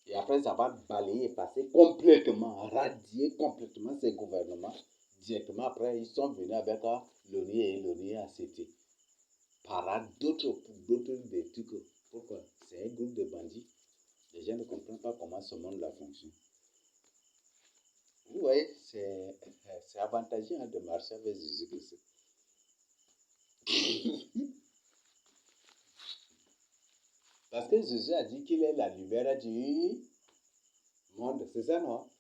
Et après, ça va balayer, passer complètement, radier complètement ces gouvernements. Directement après, ils sont venus avec l'ONU et l'ONU a accepté. Par d'autres des trucs. Pourquoi? C'est un groupe de bandits. Les gens ne comprennent pas comment ce monde-là fonctionne. Vous voyez, c'est avantageux de marcher avec Jésus-Christ. Parce que Jésus a dit qu'il est la lumière du monde. C'est ça, non?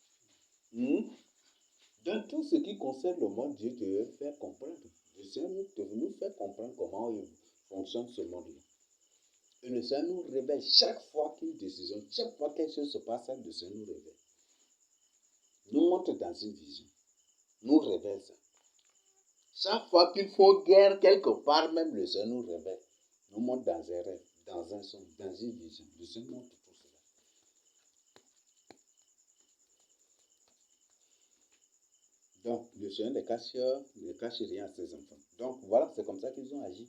Dans tout ce qui concerne le monde, Dieu te veut faire comprendre. Le Seigneur te veut nous faire comprendre comment il fonctionne ce monde-là. Et le Seigneur nous révèle chaque fois qu'une décision, chaque fois quelque chose se passe, le Seigneur nous révèle. Nous montre dans une vision. Nous révèle ça. Chaque fois qu'il faut guerre quelque part, même le Seigneur nous révèle. Nous montre dans un rêve, dans un son, dans une vision. Le Seigneur montre tout cela. Donc, le Seigneur ne cache rien à ses enfants. Donc, voilà, c'est comme ça qu'ils ont agi.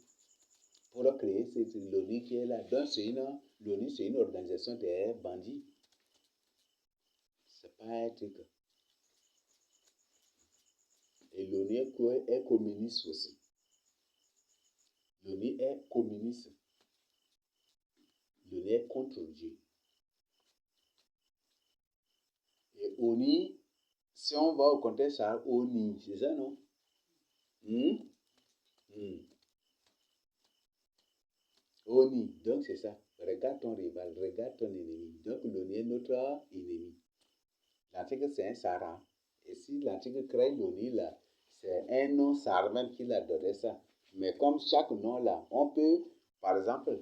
pour créer cette l'ONU qui est là. Donc, l'ONU, c'est une organisation des bandits. C'est pas un truc. Et l'ONU est communiste aussi. L'ONU est communiste. L'ONU est contre Dieu. Et ONU, si on va au contexte, ça ONU, c'est ça, non? ONU, donc c'est ça. Regarde ton rival, regarde ton ennemi. Donc l'ONU est notre ennemi. L'Antique, c'est un Saran. Et si l'Antique crée l'ONU, là, c'est un nom sarmen qui l'a donné ça. Mais comme chaque nom, là, on peut, par exemple,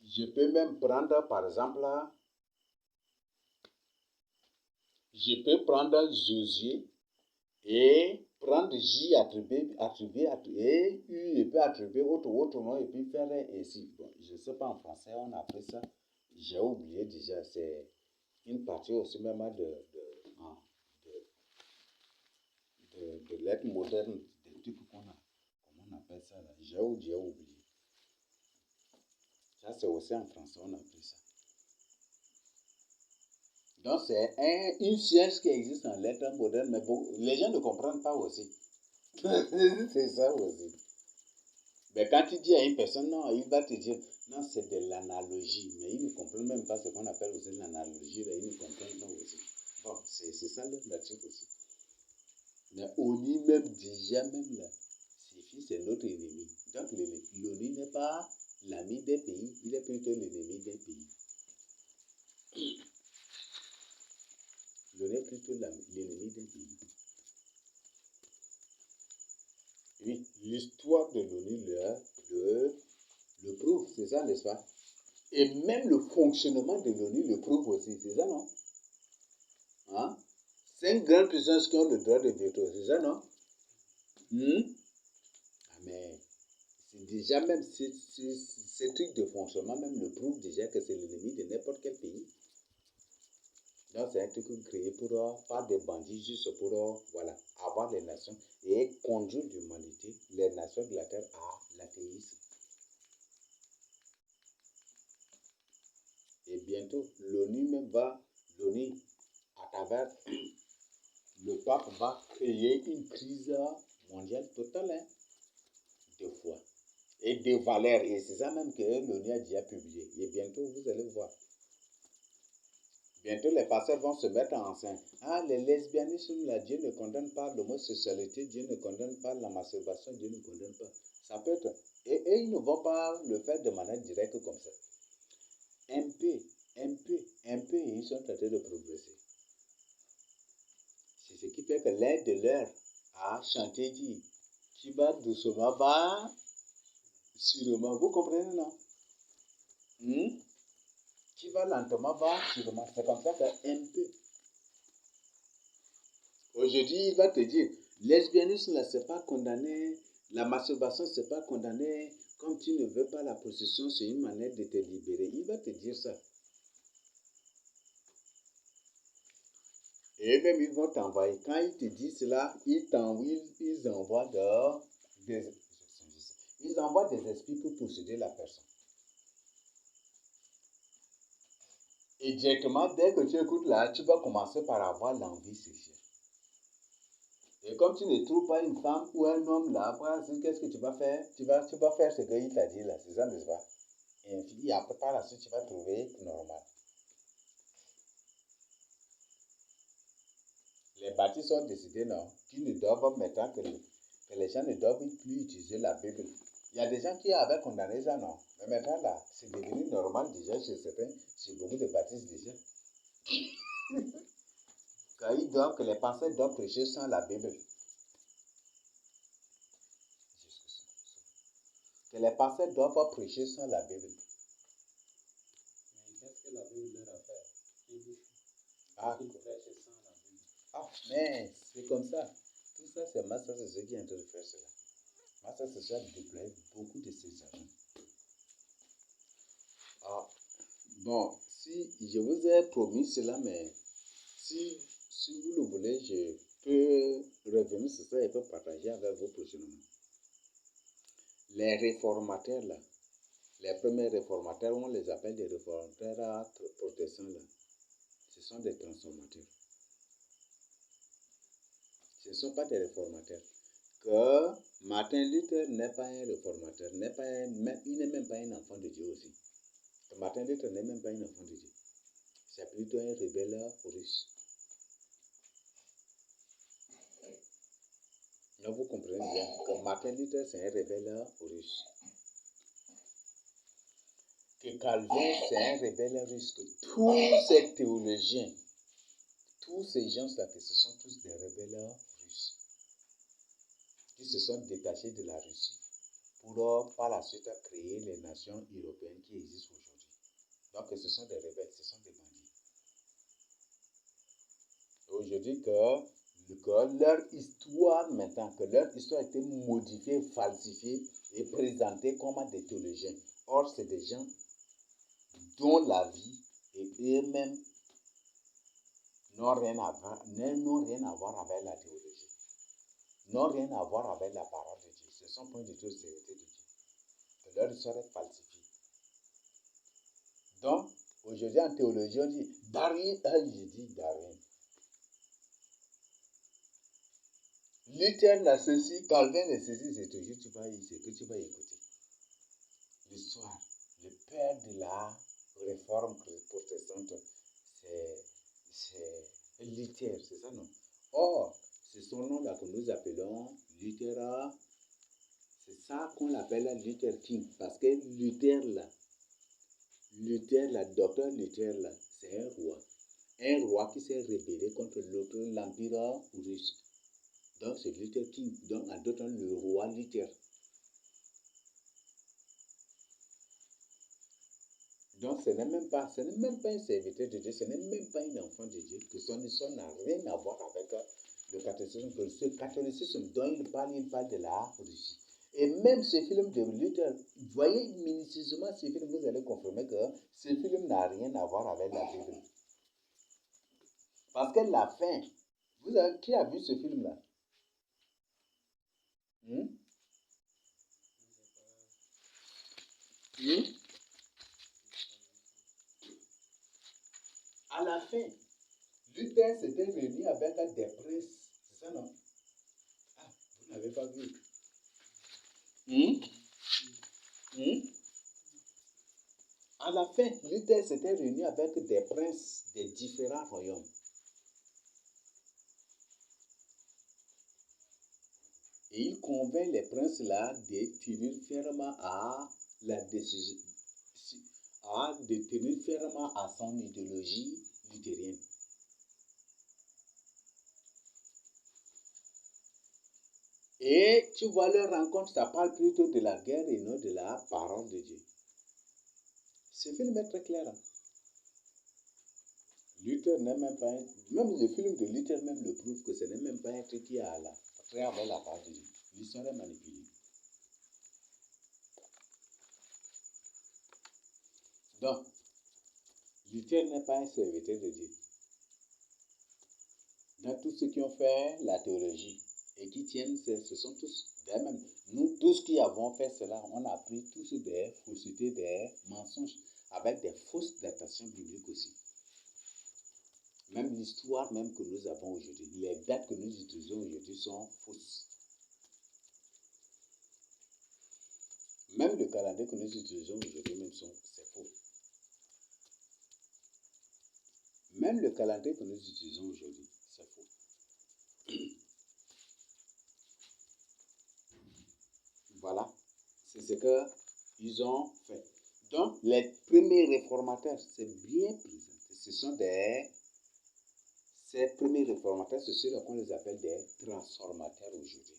je peux même prendre, par exemple, là, je peux prendre Josué et prendre J attribué, et U, et puis attribuer autre nom, et puis faire ainsi. Bon, je ne sais pas en français, on a fait ça. J'ai oublié déjà, c'est une partie aussi même de l'être moderne, des trucs qu'on a. Comment on appelle ça là? J'ai oublié. Ça, c'est aussi en français, on a pris ça. Donc, c'est une science qui existe en lettres modernes, mais bon, les gens ne comprennent pas aussi. C'est ça aussi. Mais quand tu dis à une personne, non, il va te dire, non, c'est de l'analogie. Mais ils ne comprennent même pas ce qu'on appelle aussi l'analogie, ils ne comprennent pas aussi. Bon, c'est ça le pratique aussi. Mais ONU même déjà, même là, c'est notre ennemi. Donc l'ONU n'est pas l'ami des pays, il est plutôt l'ennemi des pays. L'ONU est plutôt l'ennemi des pays. Oui, l'histoire de l'ONU le prouve, c'est ça, n'est-ce pas? Et même le fonctionnement de l'ONU le prouve aussi, c'est ça, non? Hein? 5 grandes puissances qui ont le droit de veto, c'est ça, non? Ah, mais c'est déjà même ces trucs de fonctionnement même le prouvent déjà que c'est l'ennemi de n'importe quel pays. Donc c'est un truc créé par des bandits juste pour voilà, avoir les nations et conduire l'humanité, les nations de la terre à l'athéisme. Et bientôt, l'ONU à travers le pape va créer une crise mondiale totale, hein, de foi et de valeurs. Et c'est ça même que l'ONU a déjà publié. Et bientôt, vous allez voir. Bientôt, les pasteurs vont se mettre en scène. Ah, le lesbianisme, là, Dieu ne condamne pas l'homosexualité, Dieu ne condamne pas la masturbation, Dieu ne condamne pas. Ça peut être. Et ils ne vont pas le faire de manière directe comme ça. Un peu, ils sont en train de progresser. C'est ce qui fait que l'un de leurs a chanté dit, tu vas doucement, va sûrement. Vous comprenez, non? Qui va lentement, va sûrement. C'est comme ça qu'un peu. Aujourd'hui, il va te dire, lesbianisme, là, c'est pas condamné, la masturbation, c'est pas condamné, comme tu ne veux pas la possession, c'est une manière de te libérer. Il va te dire ça. Et même, ils vont t'envoyer. Quand ils te disent cela, ils envoient des esprits pour posséder la personne. Et directement, dès que tu écoutes là, tu vas commencer par avoir l'envie sexuelle. Et comme tu ne trouves pas une femme ou un homme là, qu'est-ce que tu vas faire? Tu vas faire ce qu'il t'a dit là, c'est ça, n'est-ce pas? Et après, par la suite, tu vas trouver normal. Les baptistes ont décidé, non, qu'ils ne doivent maintenant que les gens ne doivent plus utiliser la Bible. Il y a des gens qui avaient condamné ça, non? Mais maintenant, là, c'est devenu normal déjà chez certains, chez beaucoup de baptistes déjà. Que les pasteurs doivent prêcher sans la Bible. Que les pasteurs doivent pas prêcher sans la Bible. Mais qu'est-ce que la Bible leur a fait? Mais c'est comme ça. Tout ça, c'est Master Césaire qui est en train de faire cela. Master Césaire déploie beaucoup de ses agents. Bon, si je vous ai promis cela, mais si vous le voulez, je peux revenir sur ça et peux partager avec vous prochainement. Les réformateurs, là, Les premiers réformateurs, on les appelle des réformateurs à protestants là. Ce sont des transformateurs. Ce ne sont pas des réformateurs. Que Martin Luther n'est pas un réformateur, il n'est même pas un enfant de Dieu aussi. Que Martin Luther n'est même pas un enfant de Dieu. C'est plutôt un rebelle russe. Donc vous comprenez bien que Martin Luther c'est un rebelle russe. Que Calvin c'est un rebelle russe. Que tous ces théologiens, tous ces gens-là, que ce sont tous des rebelles russes qui se sont détachés de la Russie pour par la suite créer les nations européennes qui existent aujourd'hui. Donc ce sont des rebelles, ce sont des bandits. Aujourd'hui que leur histoire maintenant, que leur histoire a été modifiée, falsifiée et présentée comme des théologiens. Or c'est des gens dont la vie et eux-mêmes n'ont rien à voir avec la théologie, n'ont rien à voir avec la parole de Dieu. Ce ne sont pas du tout les vérités de Dieu. Que leur histoire est falsifiée. Donc, aujourd'hui en théologie, on dit Darwin, je dis Darwin. Luther n'a ceci, Calvin n'a ceci, c'est toujours ce que tu vas écouter. L'histoire, le père de la réforme protestante, c'est Luther, c'est ça non? Or, c'est son nom-là que nous appelons Luther, c'est ça qu'on appelle Luther King, parce que Luther, docteur Luther, c'est un roi. Un roi qui s'est rébellé contre l'Empire russe. Donc, c'est Luther King, donc en d'autres termes, le roi Luther. Donc, ce n'est même pas un serviteur de Dieu, ce n'est même pas un enfant de Dieu, que son histoire n'a rien à voir avec le catholicisme. Que ce catholicisme dont il parle de la Russie. Et même ce film de Luther, voyez minutieusement ce film, vous allez confirmer que ce film n'a rien à voir avec la Bible. Parce que la fin, qui a vu ce film-là? À la fin, Luther s'était réuni avec des princes. C'est ça, non? Ah, vous n'avez pas vu. À la fin, Luther s'était réuni avec des princes des différents royaumes. Et il convainc les princes-là de tenir fermement à la décision, de tenir fermement à son idéologie luthérienne. Et tu vois leur rencontre, ça parle plutôt de la guerre et non de la parole de Dieu. Ce film est très clair. Luther n'est même pas même le film de Luther même le prouve que ce n'est même pas un truc qui a trait avec la parole de Dieu. L'histoire est manipulée. Donc, Luther n'est pas un serviteur de Dieu. Dans tous ceux qui ont fait la théologie et qui tiennent, ce sont tous des mêmes. Nous tous qui avons fait cela, on a pris tous des faussetés, des mensonges, avec des fausses datations bibliques aussi. Même l'histoire même que nous avons aujourd'hui, les dates que nous utilisons aujourd'hui sont fausses. Même le calendrier que nous utilisons aujourd'hui même c'est faux. Même le calendrier que nous utilisons aujourd'hui, c'est faux. Voilà, c'est ce qu'ils ont fait. Donc, les premiers réformateurs, c'est bien présenté. Ce sont ces premiers réformateurs, c'est ceux qu'on les appelle des transformateurs aujourd'hui.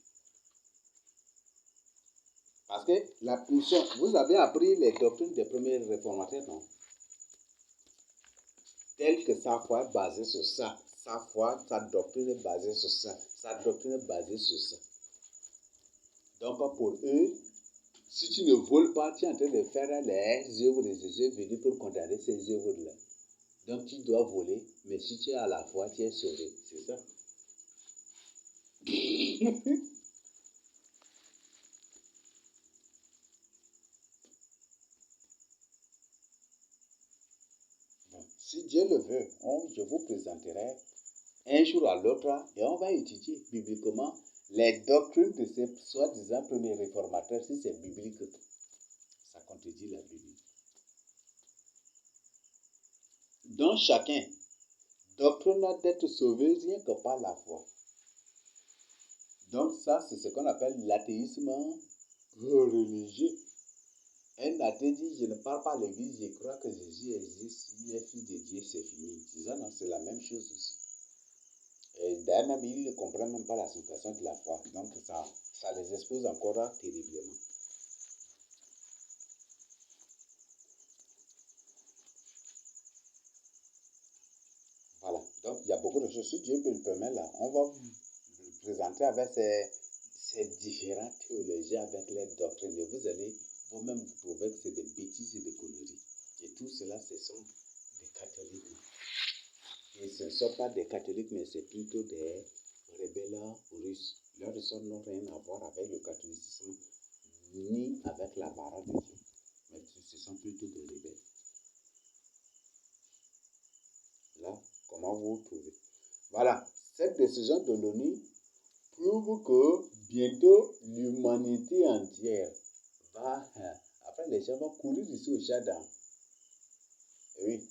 Parce que la position, vous avez appris les doctrines des premiers réformateurs, non? Tel que sa foi est basée sur ça. Sa foi, sa doctrine est basée sur ça. Sa doctrine est basée sur ça. Donc, pour eux, si tu ne voles pas, tu es en train de faire les œuvres de Jésus venu pour condamner ces œuvres-là. Donc, tu dois voler, mais si tu es à la foi, tu es sauvé. C'est ça. si Dieu le veut, je vous présenterai un jour à l'autre et on va étudier bibliquement les doctrines de ces soi-disant premiers réformateurs, si c'est biblique. Ça contredit la Bible. Donc chacun, doctrine d'être sauvé rien que par la foi. Donc ça, c'est ce qu'on appelle l'athéisme religieux. Un athée dit, je ne parle pas à l'église, je crois que Jésus existe, il est fils de Dieu, c'est fini. C'est ça, non, c'est la même chose aussi. Et d'ailleurs, même, ils ne comprennent même pas la situation de la foi. Donc ça les expose encore terriblement. Voilà. Donc, il y a beaucoup de choses. Si Dieu peut le permettre, là, on va vous présenter avec ces différents théologiens, avec les doctrines. Et vous allez vous-même vous prouver que c'est des bêtises et des conneries. Et tout cela, ce sont des catholiques. Et ce ne sont pas des catholiques, mais c'est plutôt des rebelles russes. Leurs ressorts n'ont rien à voir avec le catholicisme, ni avec la parole de Dieu. Mais ce sont plutôt des rebelles. Là, comment vous trouvez? Voilà, cette décision de l'ONU prouve que bientôt l'humanité entière va... Après, les gens vont courir ici au Tchad. Oui,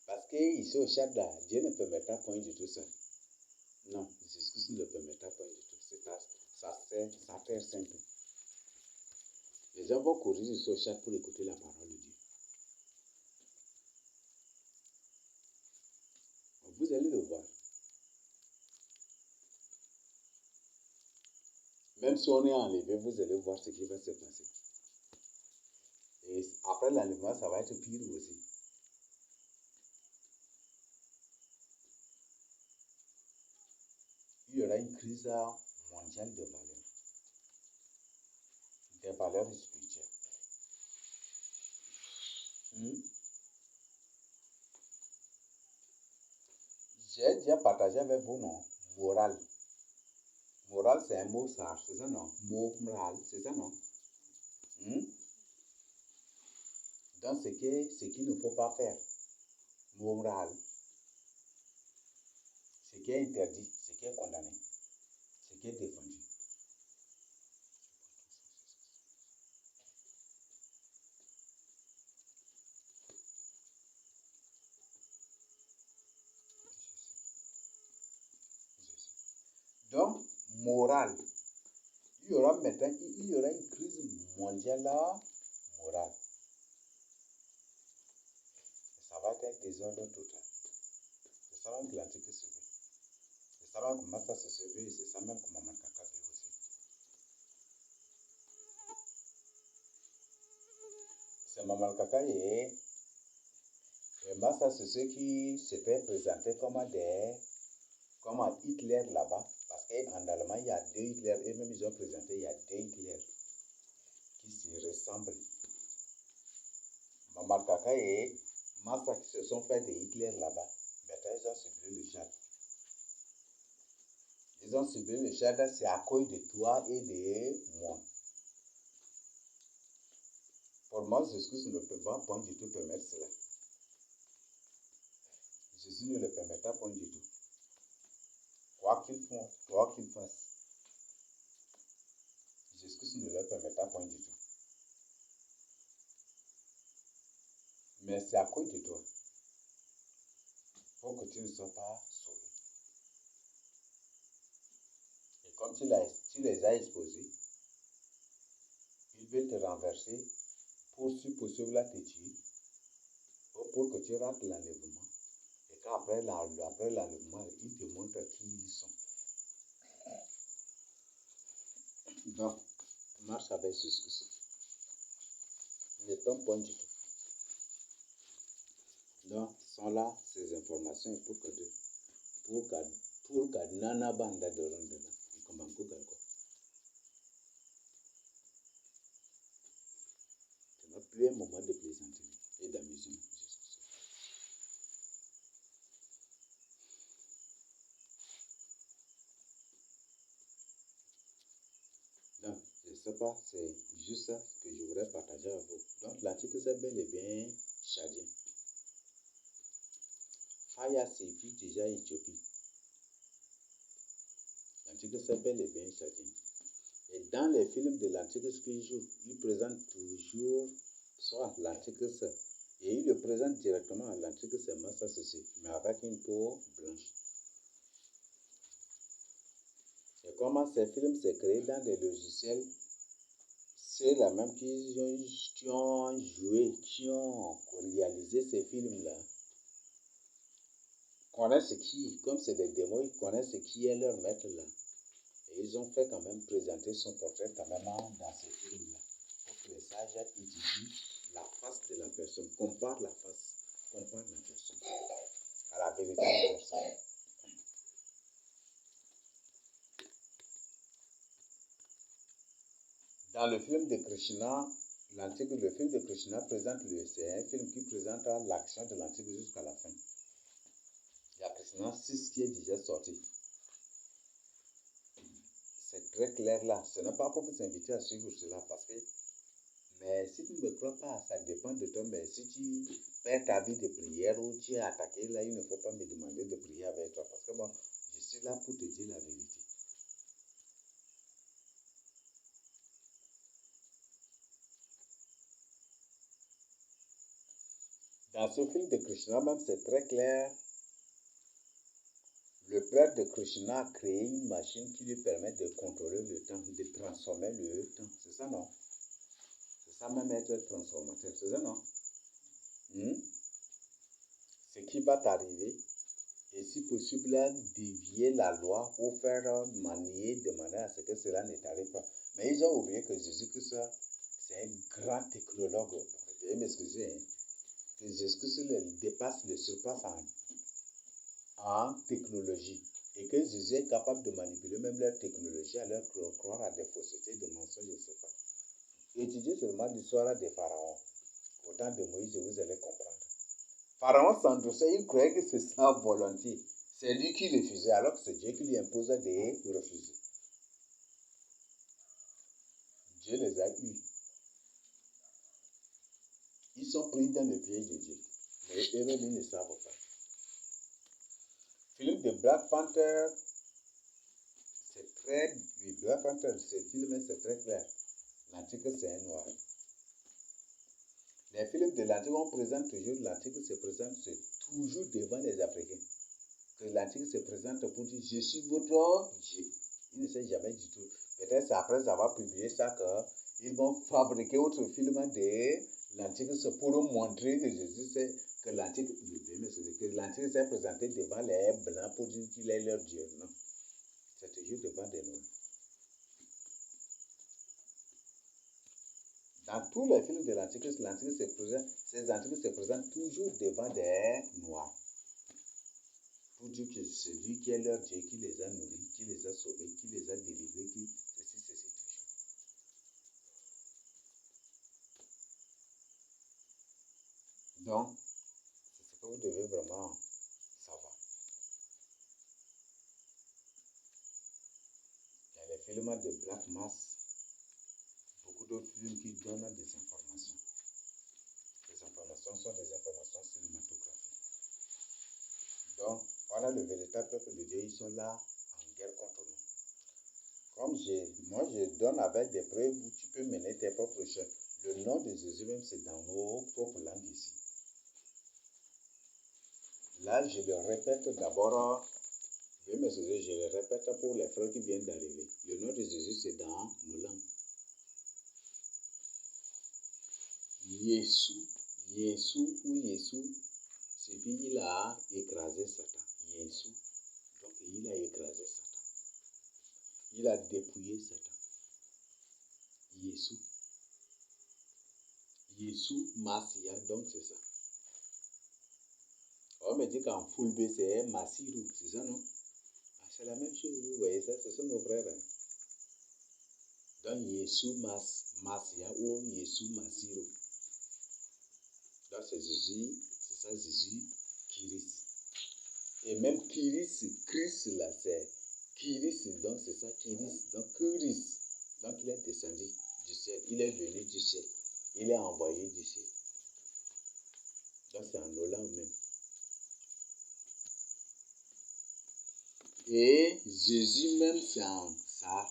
parce qu'ici au Tchad, Dieu ne permettra point du tout ça. Non, Jésus ne le permettra point du tout. Ça fait simple. Les gens vont courir ici au Tchad pour écouter la parole de Dieu. Vous allez le voir. Même si on est enlevé, vous allez voir ce qui va se passer. Et après l'enlèvement, ça va être pire aussi. Il y aura une crise mondiale de valeurs. Des valeurs spirituelles. J'ai déjà partagé avec vous, non? Moral. Moral, c'est un mot sage, c'est ça, non? Moral, c'est ça, non? Donc, ce qu'il ne faut pas faire. Moral. Ce qui est interdit, ce qui est condamné, ce qui est défendu. Donc, moral. Il y aura maintenant, il y aura une crise mondiale morale. Ça va être un désordre total. C'est ça même que l'Antique se veut. C'est ça même que Massa se veut et c'est ça même que Maman Kaka veut aussi. C'est Maman Kaka et Massa, c'est ceux qui s'étaient présentés comme un Hitler là-bas. Parce qu'en Allemagne, il y a deux Hitler. Et même ils ont présenté, il y a deux Hitler qui se ressemblent. Maman Kaka et Massa qui se sont fait des Hitler là-bas. Maintenant, ils ont subi le Tchad. Ils ont subi le Tchad, c'est à cause de toi et de moi. Pour moi, Jésus ne peut pas point du tout permettre cela. Jésus ne le permettra point du tout. Quoi qu'ils font, quoi qu'ils fassent, Jésus ne le permettra point du tout. Mais c'est à cause de toi. Pour que tu ne sois pas sauvé. Et comme tu les as exposés, il veut te renverser pour la te tuer, pour que tu rates l'enlèvement. Et qu'après l'enlèvement, il te montre qui ils sont. Donc, marche avec Jésus. Ne tombe point du tout. Donc, sont là ces informations pour que nana banda de rondela. Comme un coup d'alcool. Ce n'est plus un moment de plaisanterie et d'amusement. Donc, je ne sais pas, c'est juste ça que je voudrais partager avec vous. Donc, l'article, c'est bel et bien chadien. Faya sévit déjà Éthiopie. L'Antique, c'est bel et bien Tchadien. Et dans les films de l'Antique, ce qu'il joue, il présente toujours soit l'Antique, et il le présente directement à l'Antique, c'est Massa Sissi, mais avec une peau blanche. Et comment ces films s'est créé dans des logiciels, c'est la même qui ont joué, qui ont réalisé ces films-là. Connaissent qui, comme c'est des démos, ils connaissent qui est leur maître là. Et ils ont fait quand même présenter son portrait quand même dans ces films-là. Pour que les sages étudient la face de la personne, compare la face, compare la personne à la véritable personne. Dans le film de Krishna, le film de Krishna présente c'est un film qui présente l'action de l'Antique jusqu'à la fin. Il y a Krishna 6 qui est déjà sorti. C'est très clair là. Ce n'est pas pour vous inviter à suivre cela parce que, mais si tu ne me crois pas, ça dépend de toi. Mais si tu perds ta vie de prière ou tu es attaqué, là, il ne faut pas me demander de prier avec toi parce que bon, je suis là pour te dire la vérité. Dans ce film de Krishna, même c'est très clair. Le père de Krishna a créé une machine qui lui permet de contrôler le temps, de transformer le temps. C'est ça, non? C'est ça même être transformateur. C'est ça, non? Ce qui va t'arriver, et si possible, dévier la loi ou faire manier de manière à ce que cela ne t'arrive pas. Mais ils ont oublié que Jésus-Christ, c'est un grand technologue. Veuillez m'excuser, hein, que Jésus-Christ le surpasse en technologie. Et que Jésus est capable de manipuler même leur technologie à leur croire à des faussetés, des mensonges, je ne sais pas. Étudiez seulement l'histoire des pharaons. Au temps de Moïse, vous allez comprendre. Pharaon s'endossait, il croyait que c'est sa volonté. C'est lui qui refusait, alors que c'est Dieu qui lui imposait de refuser. Dieu les a eus. Ils sont pris dans le piège de Dieu. Mais eux-mêmes, ils ne savent pas. Film de Black Panther, c'est très... Black Panther, ce film, c'est très clair. L'Antique, c'est un noir. Les films de l'Antique, on présente toujours l'Antique se présente toujours devant les Africains. Que l'Antique se présente pour dire je suis votre Dieu. Il ne sait jamais du tout. Peut-être après avoir publié ça qu'ils vont fabriquer autre film de l'Antique pour montrer que Jésus sait que l'Antique s'est présenté devant les Blancs pour dire qu'il est leur Dieu. Non. C'est toujours devant des Noirs. Dans tous les films de l'Antique, ces Antiques se présentent toujours devant des Noirs. Pour dire que c'est lui qui est leur Dieu, qui les a nourris, qui les a sauvés, qui les a délivrés, qui ceci, toujours. Donc, c'est ce que vous devez vraiment savoir. Il y a les films de Black Mass, beaucoup d'autres films qui donnent des informations. Les informations sont des informations cinématographiques. Donc, voilà le véritable peuple de Dieu, ils sont là en guerre contre nous. Comme moi je donne avec des preuves où tu peux mener tes propres recherches. Le nom de Jésus même c'est dans nos propres langues ici. Là, je le répète d'abord, je le répète pour les frères qui viennent d'arriver. Le nom de Jésus c'est dans nos langues. Jésus ou Jésus, c'est puis il a écrasé Satan. Jésus, donc il a écrasé Satan. Il a dépouillé Satan. Jésus, Massia, donc c'est ça. On me dit qu'en full B, c'est Massirou, c'est ça, non? Ah, c'est la même chose, vous voyez ça, ce sont nos frères. Hein? Donc, Jésus Massia ou Jésus Massirou. Donc, c'est Jésus, c'est ça, Jésus Kiris. Et même Kiris, Christ là, c'est Kiris, donc c'est ça, Kiris. Donc, Kiris. Donc, il est descendu du ciel, il est venu du ciel, il est envoyé du ciel. Donc, c'est en Hollande même. Et Jésus même, c'est en ça.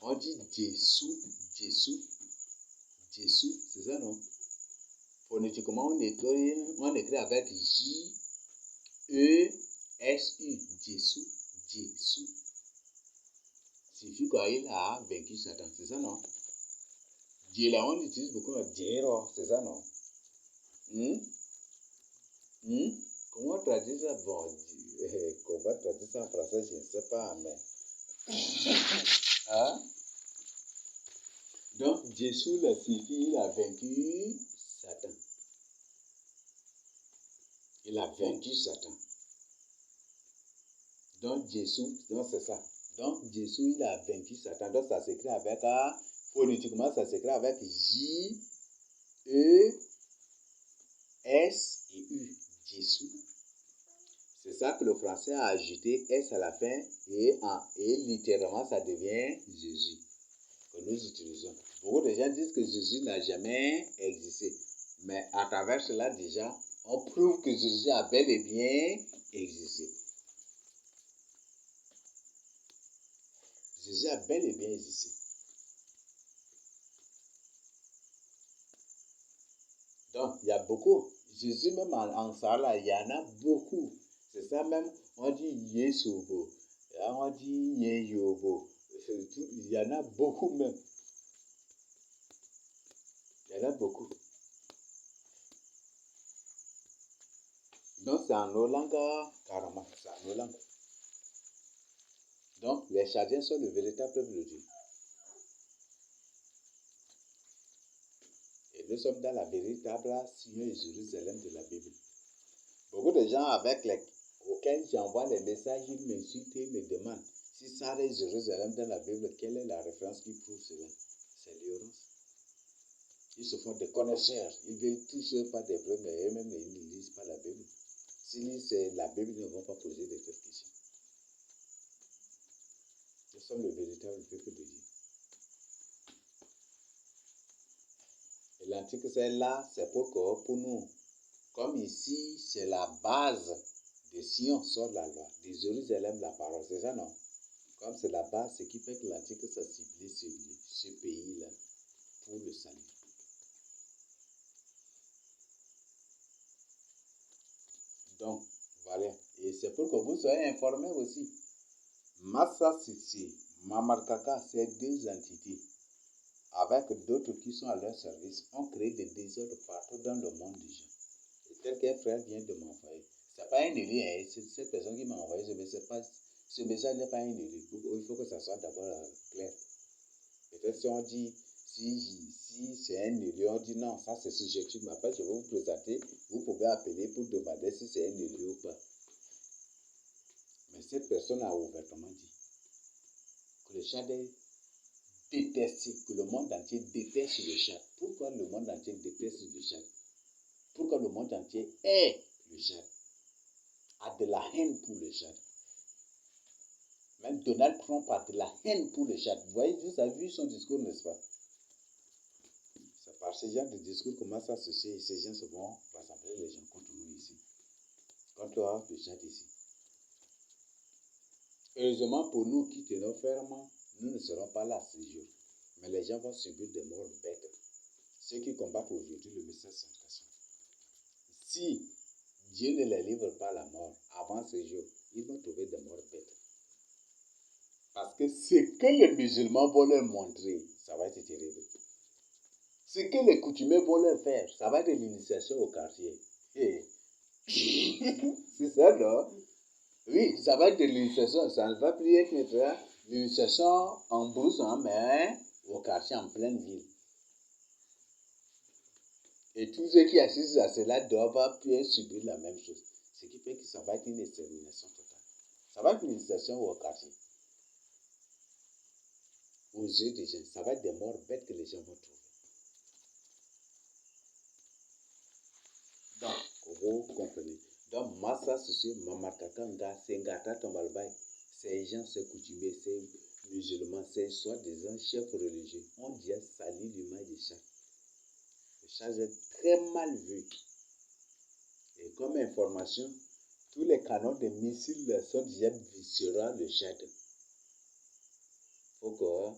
On dit Jésus, c'est ça, non? Phonétiquement, on écrit avec J-E-S-U, Jésus. Signifie qu'il a vaincu Satan, c'est ça, non? Dieu, là, on utilise beaucoup le Dieu, c'est ça, non? Comment traduire ça? Bon, comment traduire ça en français, je ne sais pas, mais... Hein? Donc, Jésus, là, signifie il a vaincu Satan. Il a vaincu Satan. Donc, Jésus, donc c'est ça. Donc, Jésus, il a vaincu Satan. Donc, ça s'écrit avec, phonétiquement, ça s'écrit avec J-E-S-U. Jésus. C'est ça que le français a ajouté S à la fin et littéralement, ça devient Jésus que nous utilisons. Beaucoup de gens disent que Jésus n'a jamais existé. Mais à travers cela, déjà, on prouve que Jésus a bel et bien existé. Jésus a bel et bien existé. Donc, il y a beaucoup. Jésus, même en Sarla, il y en a beaucoup. C'est ça même, on dit Yesobo, on dit Yeyobo. Il y en a beaucoup même. Il y en a beaucoup. Donc, c'est en nos langues, carrément, c'est en nos langues. Donc, les Chadiens sont le véritable peuple de Dieu. Et nous sommes dans la véritable Sion et Jérusalem de la Bible. Beaucoup de gens auxquels j'envoie les messages, ils m'insultent et me demandent si ça est Jérusalem dans la Bible, quelle est la référence qui prouve cela? C'est l'ignorance. Ils se font des connaisseurs. Ils veulent toucher pas des preuves, mais eux-mêmes, ils ne lisent pas la Bible. S'ils lisent la Bible, ils ne vont pas poser de questions. Nous sommes le véritable peuple de Dieu. Et l'Antique, c'est là, c'est pour nous. Comme ici, c'est la base de Sion sur la loi, de Jérusalem, la parole. C'est ça, non? Comme c'est la base, ce qui fait que l'Antique, ça ciblé ce pays-là pour le salut. Donc, voilà. Et c'est pour que vous soyez informés aussi. Massa Sissi, Mamarkaka, ces deux entités, avec d'autres qui sont à leur service, ont créé des désordres partout dans le monde déjà. Et tel qu'un frère vient de m'envoyer. Ce n'est pas un élu, hein, c'est cette personne qui m'a envoyé ce message n'est pas un élu. Il faut que ça soit d'abord clair. Peut-être si on dit, si c'est un élu, on dit non, ça c'est subjectif, mais après je vais vous présenter, vous pouvez appeler pour demander si c'est un élu ou pas. Mais cette personne a ouvertement dit que le Tchad est détesté, que le monde entier déteste le Tchad. Pourquoi le monde entier déteste le Tchad? Pourquoi le monde entier hait le Tchad? A de la haine pour le Tchad. Même Donald Trump a de la haine pour le Tchad. Vous voyez, vous avez vu son discours, n'est-ce pas? C'est par ce genre de discours qu'on commence à associer et ces gens se vont rassembler les gens contre nous ici. Contre le Tchad ici. Heureusement pour nous qui tenons fermement, nous ne serons pas là ce jour. Mais les gens vont subir des morts bêtes. Ceux qui combattent aujourd'hui le message Sanctation. Si Dieu ne les livre pas la mort avant ce jour, ils vont trouver des morts bêtes. Parce que ce que les musulmans vont leur montrer, ça va être terrible. Ce que les coutumiers vont leur faire, ça va être l'initiation au quartier. Hey. C'est ça, non? Oui, ça va être de l'initiation. Ça ne va plus être l'initiation en brousse, hein, mais au quartier, en pleine ville. Et tous ceux qui assistent à cela doivent plus subir la même chose. Ce qui fait que ça va être une extermination totale. Ça va être une initiation au quartier. Aux yeux des gens, ça va être des morts bêtes que les gens vont trouver. Donc, vous comprenez. Donc, Massa, Sissi, Mamarkakanga, Sengata, Tombalbaï, ces gens, ces coutumiers, ces musulmans, ces soi-disant chefs religieux, ont déjà sali l'image du Tchad. Le Tchad est très mal vu. Et comme information, tous les canons de missiles sont déjà sur le Tchad. Faut que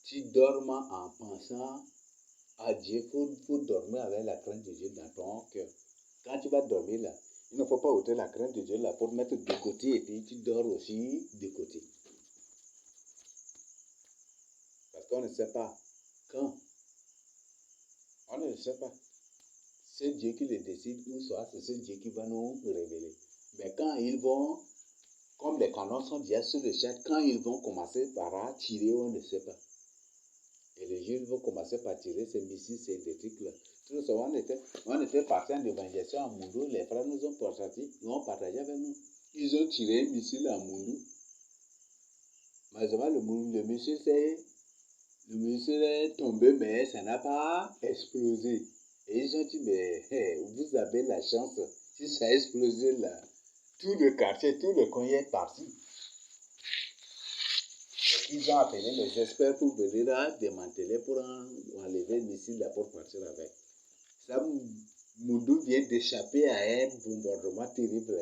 tu dormes en pensant à Dieu. Faut dormir avec la crainte de Dieu dans ton cœur. Quand tu vas dormir là, il ne faut pas ôter la crainte de Dieu là pour mettre de côté et puis tu dors aussi de côté. Parce qu'on ne sait pas quand. On ne sait pas. C'est Dieu qui le décide ou soit c'est Dieu qui va nous révéler. Mais quand ils vont, comme les canons sont déjà sur le Tchad, quand ils vont commencer par tirer, on ne sait pas. Et les Juifs vont commencer par tirer ces missiles, ces trucs-là. Tout ça, on était partis en évangélisation à Moundou, les frères nous ont partagé avec nous. Ils ont tiré un missile à Moundou. Malheureusement, le missile est tombé, mais ça n'a pas explosé. Et ils ont dit, mais vous avez la chance, si ça a explosé là, tout le quartier, tout le coin est parti. Ils ont appelé les experts pour venir démanteler, pour enlever le missile là, pour partir avec. Ça, Moundou vient d'échapper à un bombardement terrible.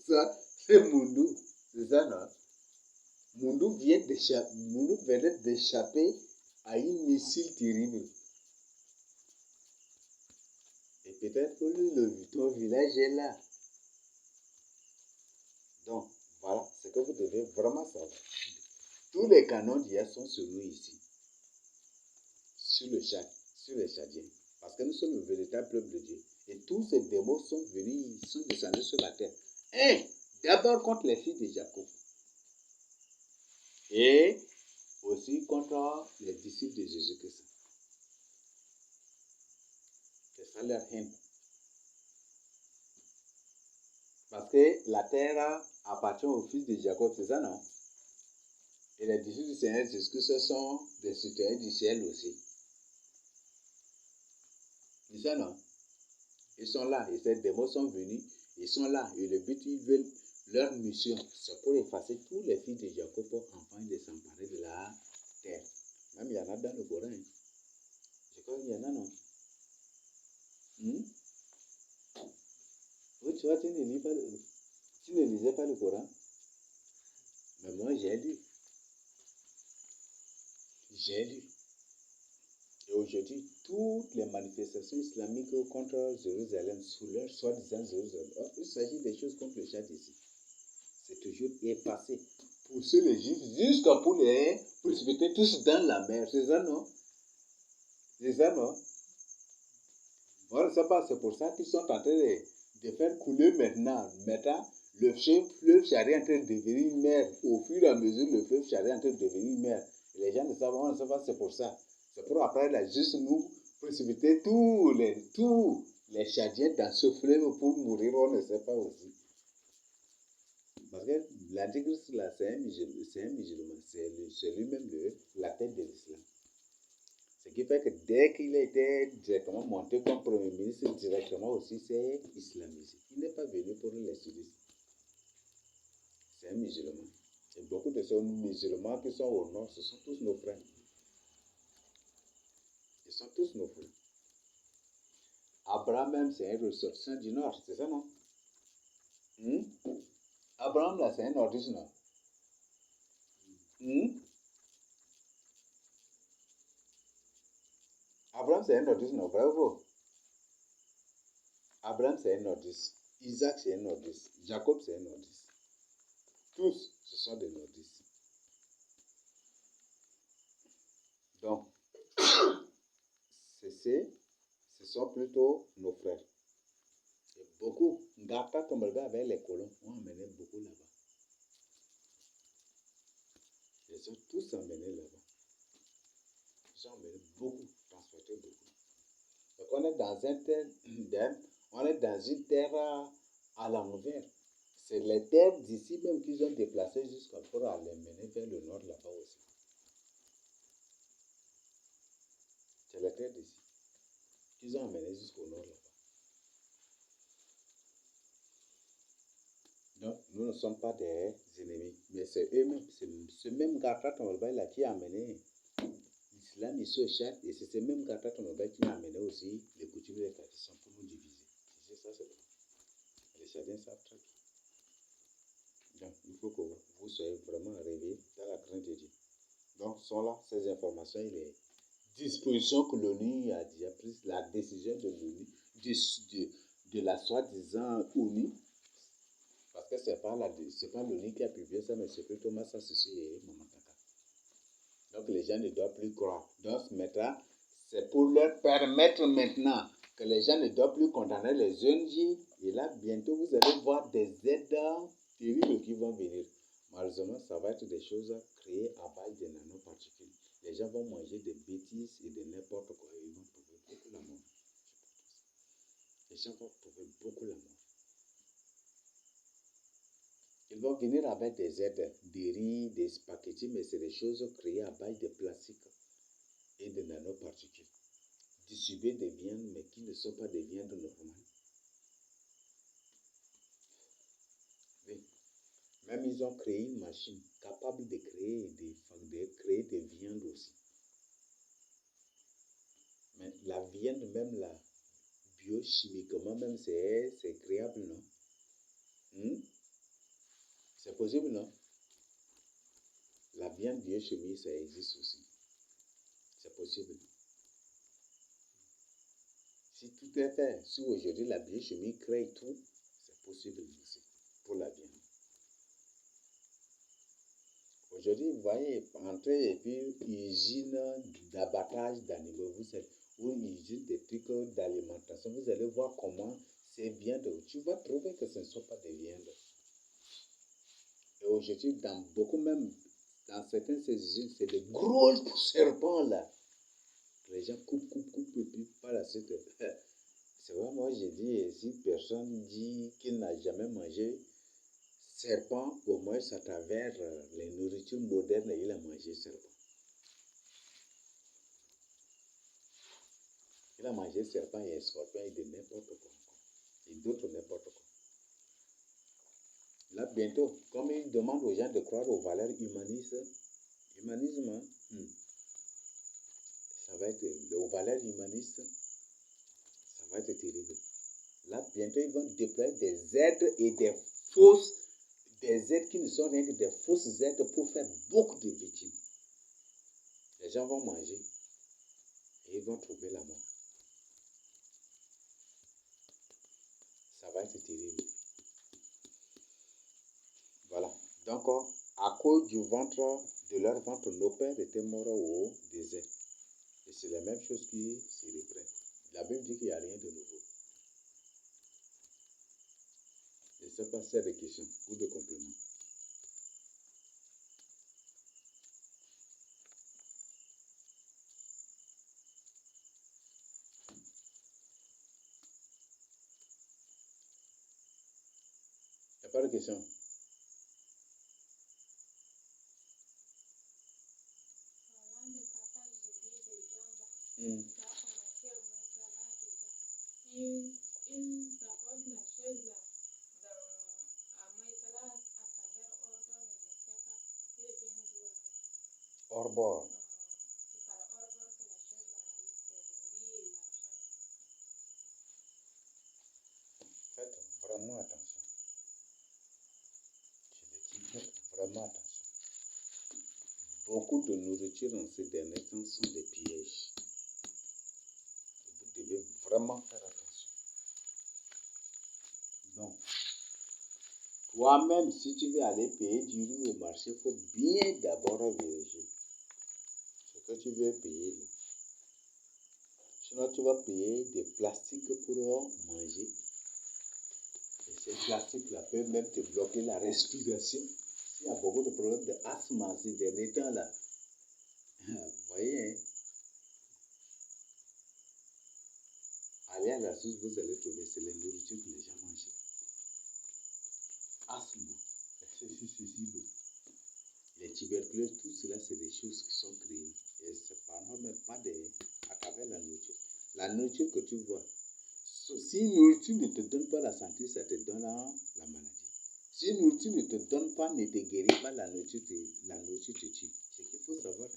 Ça, c'est Moundou. C'est ça, non? Moundou venait d'échapper à un missile terrible. Et peut-être que ton village est là. Donc, voilà ce que vous devez vraiment savoir. Tous les canons d'hier sont sur nous ici. Sur le Tchad, sur les Tchadiens. Parce que nous sommes le véritable peuple de Dieu. Et tous ces démons sont venus, ils sont descendus sur la terre. Et d'abord contre les filles de Jacob. Et aussi contre les disciples de Jésus-Christ. C'est ça leur haine. Parce que la terre appartient aux fils de Jacob, c'est ça, non? Et les disciples du Seigneur Jésus-Christ sont des citoyens du ciel aussi. C'est ça, non? Ils sont là, et ces démons sont venus, ils sont là, et le but, ils veulent, leur mission, c'est pour effacer tous les fils de Jacob afin de s'emparer de la terre. Même il y en a dans le Coran. Hein. Je crois qu'il y en a, non? Oui, tu vois, tu ne lisais pas le Coran. Mais moi, j'ai lu. J'ai lu. Et aujourd'hui, toutes les manifestations islamiques contre Jérusalem, sous leur soi-disant Jérusalem, il s'agit des choses contre le Tchad ici. C'est toujours effacé. Pousser les Juifs jusqu'à pour les précipiter tous dans la mer. C'est ça, non? C'est ça, non? On ne sait pas, c'est pour ça qu'ils sont en train de faire couler maintenant. Maintenant, le fleuve Tchad est en train de devenir une mer. Au fur et à mesure, le fleuve Tchad est en train de devenir une mer. Et les gens ne savent pas, on ne sait pas, c'est pour ça. C'est pour après la juste nous précipiter tous les Tchadiens dans ce fleuve pour mourir, on ne sait pas aussi. Parce que l'antichrist, là, c'est un musulman. C'est lui-même la tête de l'islam. Ce qui fait que dès qu'il a été directement monté comme premier ministre, directement aussi, c'est islamisé. Il n'est pas venu pour les sudistes. C'est un musulman. Et beaucoup de ces musulmans qui sont au nord, ce sont tous nos frères. Ils sont tous nos frères. Abraham même, c'est un ressortissant du nord, c'est ça, non? Abraham, là, c'est un nordiste, non? Abraham, c'est un nordiste, non? Bravo. Abraham, c'est un nordiste. Isaac, c'est un nordiste. Jacob, c'est un nordiste. Tous, ce sont des nordistes. Donc, ce sont plutôt nos frères. Et beaucoup, Ngata Tombalba avec les colons ont emmené beaucoup là-bas. Ils sont tous emmenés là-bas. Ils ont emmené beaucoup, transporté beaucoup. Donc on est dans une terre à l'envers. C'est les terres d'ici même qu'ils ont déplacées jusqu'à pour aller mener vers le nord là-bas aussi. C'est les terres d'ici qu'ils ont emmenées jusqu'au nord là-bas. Donc, nous ne sommes pas des ennemis, mais c'est eux-mêmes, c'est ce même Gata Tombalba là qui a amené l'islam ici au Tchad, et c'est ce même Gata Tombalba qui a amené aussi les coutumes et les traditions pour nous diviser. C'est ça c'est bon. Les Tchadiens savent très bien. Donc, il faut que vous soyez vraiment réveillés dans la crainte de Dieu. Donc, sont là ces informations et les dispositions que l'ONU a déjà prises, la décision de l'ONU, de la soi-disant ONU, parce que c'est pas l'ONU qui a publié ça, mais c'est plutôt Massa Sissi et Maman Kaka. Donc, les gens ne doivent plus croire. Donc, maintenant, c'est pour leur permettre maintenant que les gens ne doivent plus condamner les ONG. Et là, bientôt, vous allez voir des aides terribles qui vont venir. Malheureusement, ça va être des choses créées à base de nanoparticules. Les gens vont manger des bêtises et de n'importe quoi. Ils vont trouver beaucoup la mort. Les gens vont trouver beaucoup la mort. Ils vont venir avec des aides, des riz, des spaghettis, mais c'est des choses créées à base de plastique et de nanoparticules. Distribuer des viandes, mais qui ne sont pas des viandes normales. Oui. Même ils ont créé une machine capable de créer des viandes aussi. Mais la viande, même là, biochimiquement, même c'est créable, non? C'est possible, non? La viande biochimique, ça existe aussi. C'est possible. Si tout est fait, si aujourd'hui la biochimie crée tout, c'est possible aussi pour la viande. Aujourd'hui, vous voyez, entrer et puis usine d'abattage d'animaux, vous savez, ou usine des trucs d'alimentation, vous allez voir comment ces viandes, tu vas trouver que ce ne sont pas des viandes. Et aujourd'hui, dans beaucoup même, dans certaines ces usines, c'est des gros serpents là. Les gens coupent, et puis par la suite, c'est vrai, moi j'ai dit, si personne dit qu'il n'a jamais mangé serpent, au moins à travers les nourritures modernes, il a mangé serpent. Il a mangé serpent et scorpion et de n'importe quoi. Et d'autres n'importe quoi. Là, bientôt, comme il demande aux gens de croire aux valeurs humanisme, hein, ça va être, aux valeurs humanistes, ça va être terrible. Là, bientôt, ils vont déployer des aides et des aides qui ne sont rien que des fausses aides pour faire beaucoup de victimes. Les gens vont manger et ils vont trouver la mort. Ça va être terrible. Voilà. Donc, à cause du ventre, de leur ventre, nos pères étaient morts au désert. Et c'est la même chose qui se reprend. La Bible dit qu'il n'y a rien de nouveau. Je ne sais pas s'il y a des questions ou des compléments. Il n'y a pas de questions. Hors bord. Faites vraiment attention. Je le dis, faites vraiment attention. Beaucoup de nourriture dans ces derniers temps sont des pièges. Vous devez vraiment faire attention. Donc, toi-même, si tu veux aller payer du riz au marché, il faut bien d'abord vérifier ce que tu veux payer. Là. Sinon, tu vas payer des plastiques pour manger. Et ces plastiques-là peuvent même te bloquer la respiration. S'il y a beaucoup de problèmes d'asthme ces derniers temps-là, vous voyez, hein? Allez à la source, vous allez trouver, c'est les nourritures que les gens mangent. Asthme, les tuberculoses, tout cela, c'est des choses qui sont créées. Et c'est même pas à travers la nourriture. La nourriture que tu vois, si une nourriture ne te donne pas la santé, ça te donne la maladie. Si une nourriture ne te donne pas, ne te guérit pas, la nourriture te tue. C'est ce qu'il faut savoir.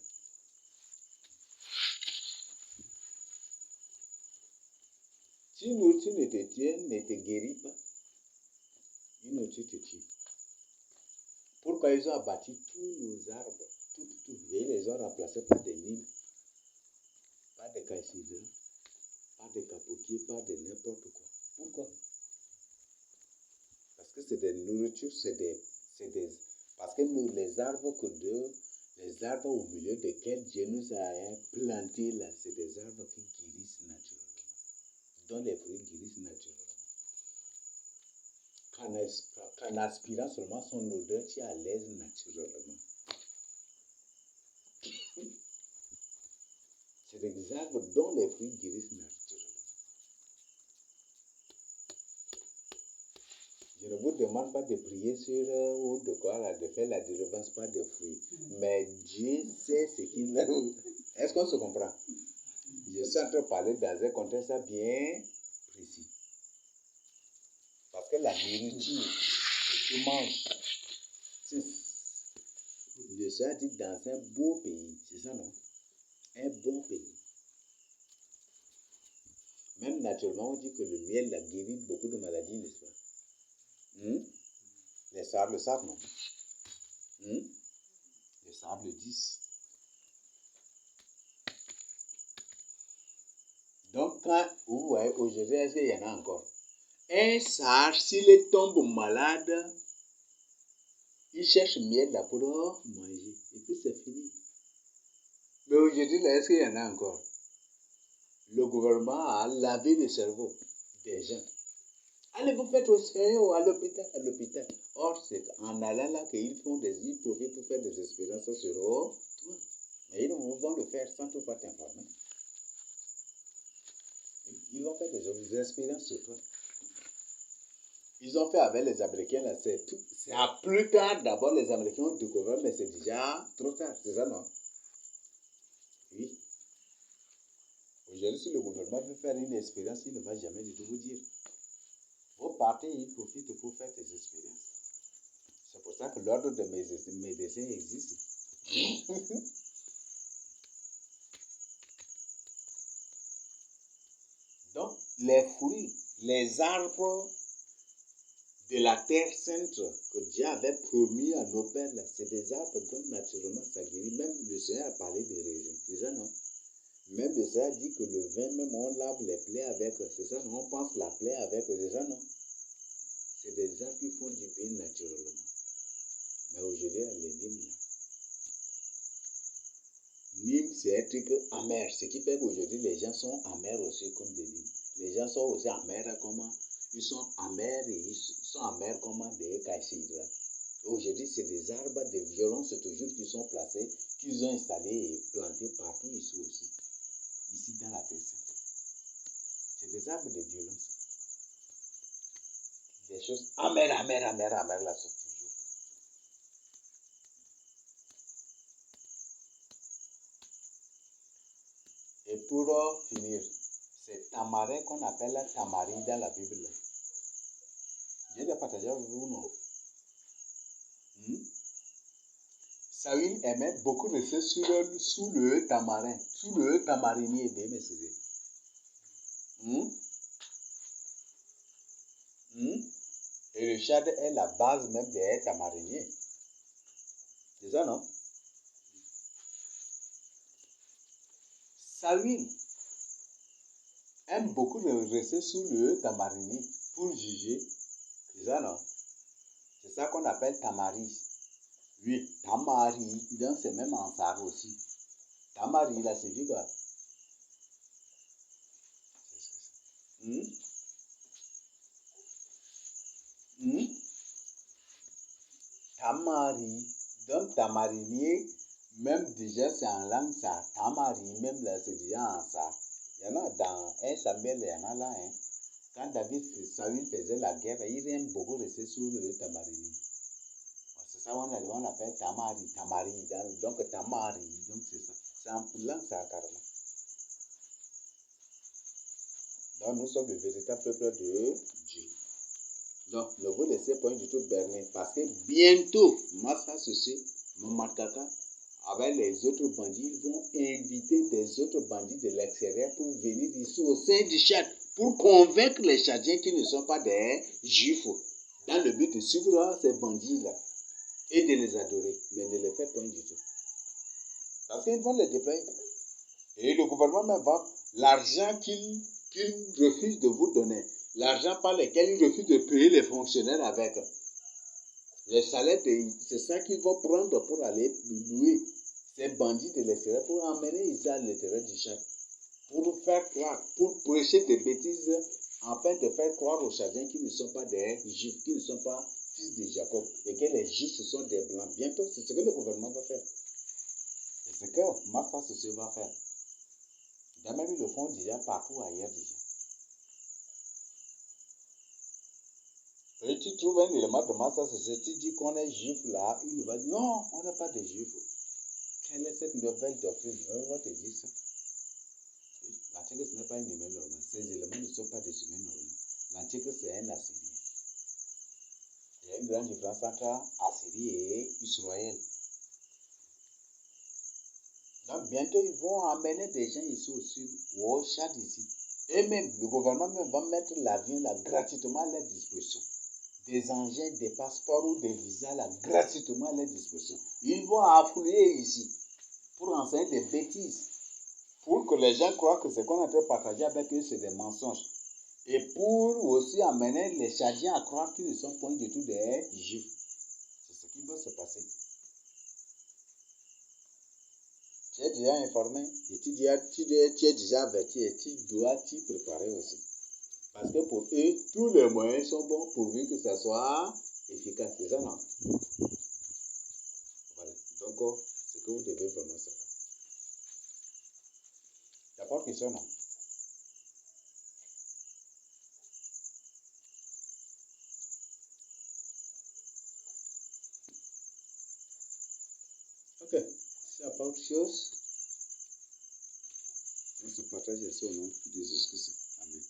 Si Si une nourriture ne te guérit pas, une nourriture te tue. Pourquoi ils ont abattu tous nos arbres, tout, et ils les ont remplacés par des limes, par des caïcidres, par des capoquiers, par de n'importe quoi. Pourquoi? Parce que c'est des nourritures, parce que nous, les arbres au milieu desquels Dieu nous a plantés là, c'est des arbres qui guérissent naturellement, dont les fruits guérissent naturellement. Qu'en aspirant seulement son odeur, tu es à l'aise naturellement. C'est des arbres dont les fruits guérissent naturellement. Je ne vous demande pas de prier sur ou de faire la délivrance par des fruits. Mais Dieu sait ce qu'il a. Est-ce qu'on se comprend? Je suis en train de parler dans un contexte bien précis. Parce que la nourriture que tu manges, le Seigneur dit dans un beau pays, c'est ça non? Un bon pays. Même naturellement, on dit que le miel a guéri beaucoup de maladies, n'est-ce pas? Les sables le savent, non? Les sables le disent. Donc, quand vous voyez aujourd'hui, est-ce qu'il y en a encore? Un sage, s'il tombe malade, il cherche miel là pour manger. Et puis c'est fini. Mais aujourd'hui, là, est-ce qu'il y en a encore? Le gouvernement a lavé le cerveau des gens. Allez vous faites au Seigneur à l'hôpital. Or, c'est en allant là qu'ils profitent pour faire des expériences sur toi. Mais ils vont le faire sans toutefois t'informer. Ils vont faire des expériences sur toi. Ils ont fait avec les Américains, là, c'est tout. C'est à plus tard, d'abord, les Américains ont découvert, mais c'est déjà trop tard, c'est ça, non? Oui. Aujourd'hui, si le gouvernement veut faire une expérience, il ne va jamais du tout vous dire. Vos partis, ils profitent pour faire des expériences. C'est pour ça que l'ordre de médecins existe. Donc, les fruits, les arbres de la terre sainte que Dieu avait promis à nos pères, c'est des arbres dont naturellement ça guérit. Même le Seigneur a parlé de raisins, c'est ça, non? Même le Seigneur dit que le vin, même on lave les plaies avec, c'est ça, non? On pense la plaie avec, c'est ça, non? C'est des arbres qui font du bien naturellement. Mais aujourd'hui, les limes, là. Nîmes, c'est un truc amer. Ce qui fait qu'aujourd'hui, les gens sont amers aussi comme des limes. Les gens sont aussi amers comme... Ils sont amers et ils sont amers comme des caïcidres. Aujourd'hui, c'est des arbres de violence toujours qui sont placés, qu'ils ont installés et plantés partout ici aussi. Ici dans la terre. C'est des arbres de violence. Des choses amères là, sont toujours. Et pour finir, c'est tamarin qu'on appelle la tamarie dans la Bible. Je vais partager avec vous, non? Saül aimait beaucoup rester sous le tamarin, sous le tamarinier, bien m'excuser. Et le chad est la base même des tamariniers. C'est ça, non? Saül aime beaucoup rester sous le tamarinier pour juger. C'est ça, non? C'est ça qu'on appelle tamari. Oui, tamari, donc c'est même en sarre aussi. Tamari, là, c'est dit quoi? Tamari, donc tamarinier, même déjà c'est en langue ça. Tamari, même là, c'est déjà en ça. Il y en a dans 1 Samuel, il y en a là. Hein. Quand Saül faisait la guerre, il aime beaucoup rester sous le tamarini. C'est ça on appelle tamari, donc tamari, donc c'est ça. C'est en langue ça carrément. Donc nous sommes le véritable peuple de Dieu. Donc ne vous laissez pas du tout berner parce que bientôt, Massa Sosé, Mamakaka, avec les autres bandits, ils vont inviter des autres bandits de l'extérieur pour venir ici au sein du Tchad pour convaincre les Tchadiens qui ne sont pas des juifs, dans le but de suivre ces bandits-là et de les adorer. Mais ne les faites point du tout. Parce qu'ils vont les déployer. Et le gouvernement même va, l'argent qu'il refuse de vous donner, l'argent par lequel il refuse de payer les fonctionnaires avec, les salaires, c'est ça qu'ils vont prendre pour aller louer ces bandits de l'extérieur, pour emmener ici à l'intérieur du Tchad, pour faire croire, pour prêcher des bêtises, afin de faire croire aux Tchadiens qu'ils ne sont pas des juifs, qu'ils ne sont pas fils de Jacob, et que les juifs sont des blancs. Bientôt, c'est ce que le gouvernement va faire. C'est ce que Massa Sosé va faire. Il y a même eu le fond déjà partout ailleurs déjà. Et tu trouves un élément de Massa Sosé, tu dis qu'on est juif là, il va dire non, on n'est pas des juifs. Quelle est cette nouvelle doctrine? On va te dire ça. L'Antique, ce n'est pas un humain normal. Ces éléments ne sont pas des humains normaux. L'Antique, c'est un Assyrien. Il y a une grande différence entre Assyrie et Israël. Donc, bientôt, ils vont amener des gens ici au sud, ou au Tchad ici. Et même, le gouvernement même va mettre l'avion là gratuitement à leur disposition. Des engins, des passeports ou des visas là gratuitement à leur disposition. Ils vont affluer ici pour enseigner des bêtises. Pour que les gens croient que ce qu'on est en train de partager avec eux, c'est des mensonges. Et pour aussi amener les Tchadiens à croire qu'ils ne sont point du tout des juifs. C'est ce qui va se passer. Tu es déjà informé et tu es déjà averti et tu dois t'y préparer aussi. Parce que pour eux, tous les moyens sont bons pourvu que ça soit efficace. C'est ça, non? Voilà. Donc, c'est ce que vous devez vraiment savoir. Il n'y a pas de question, non? Ok. S'il n'y a pas autre chose, on se partage ça au nom de Jésus-Christ. Amen.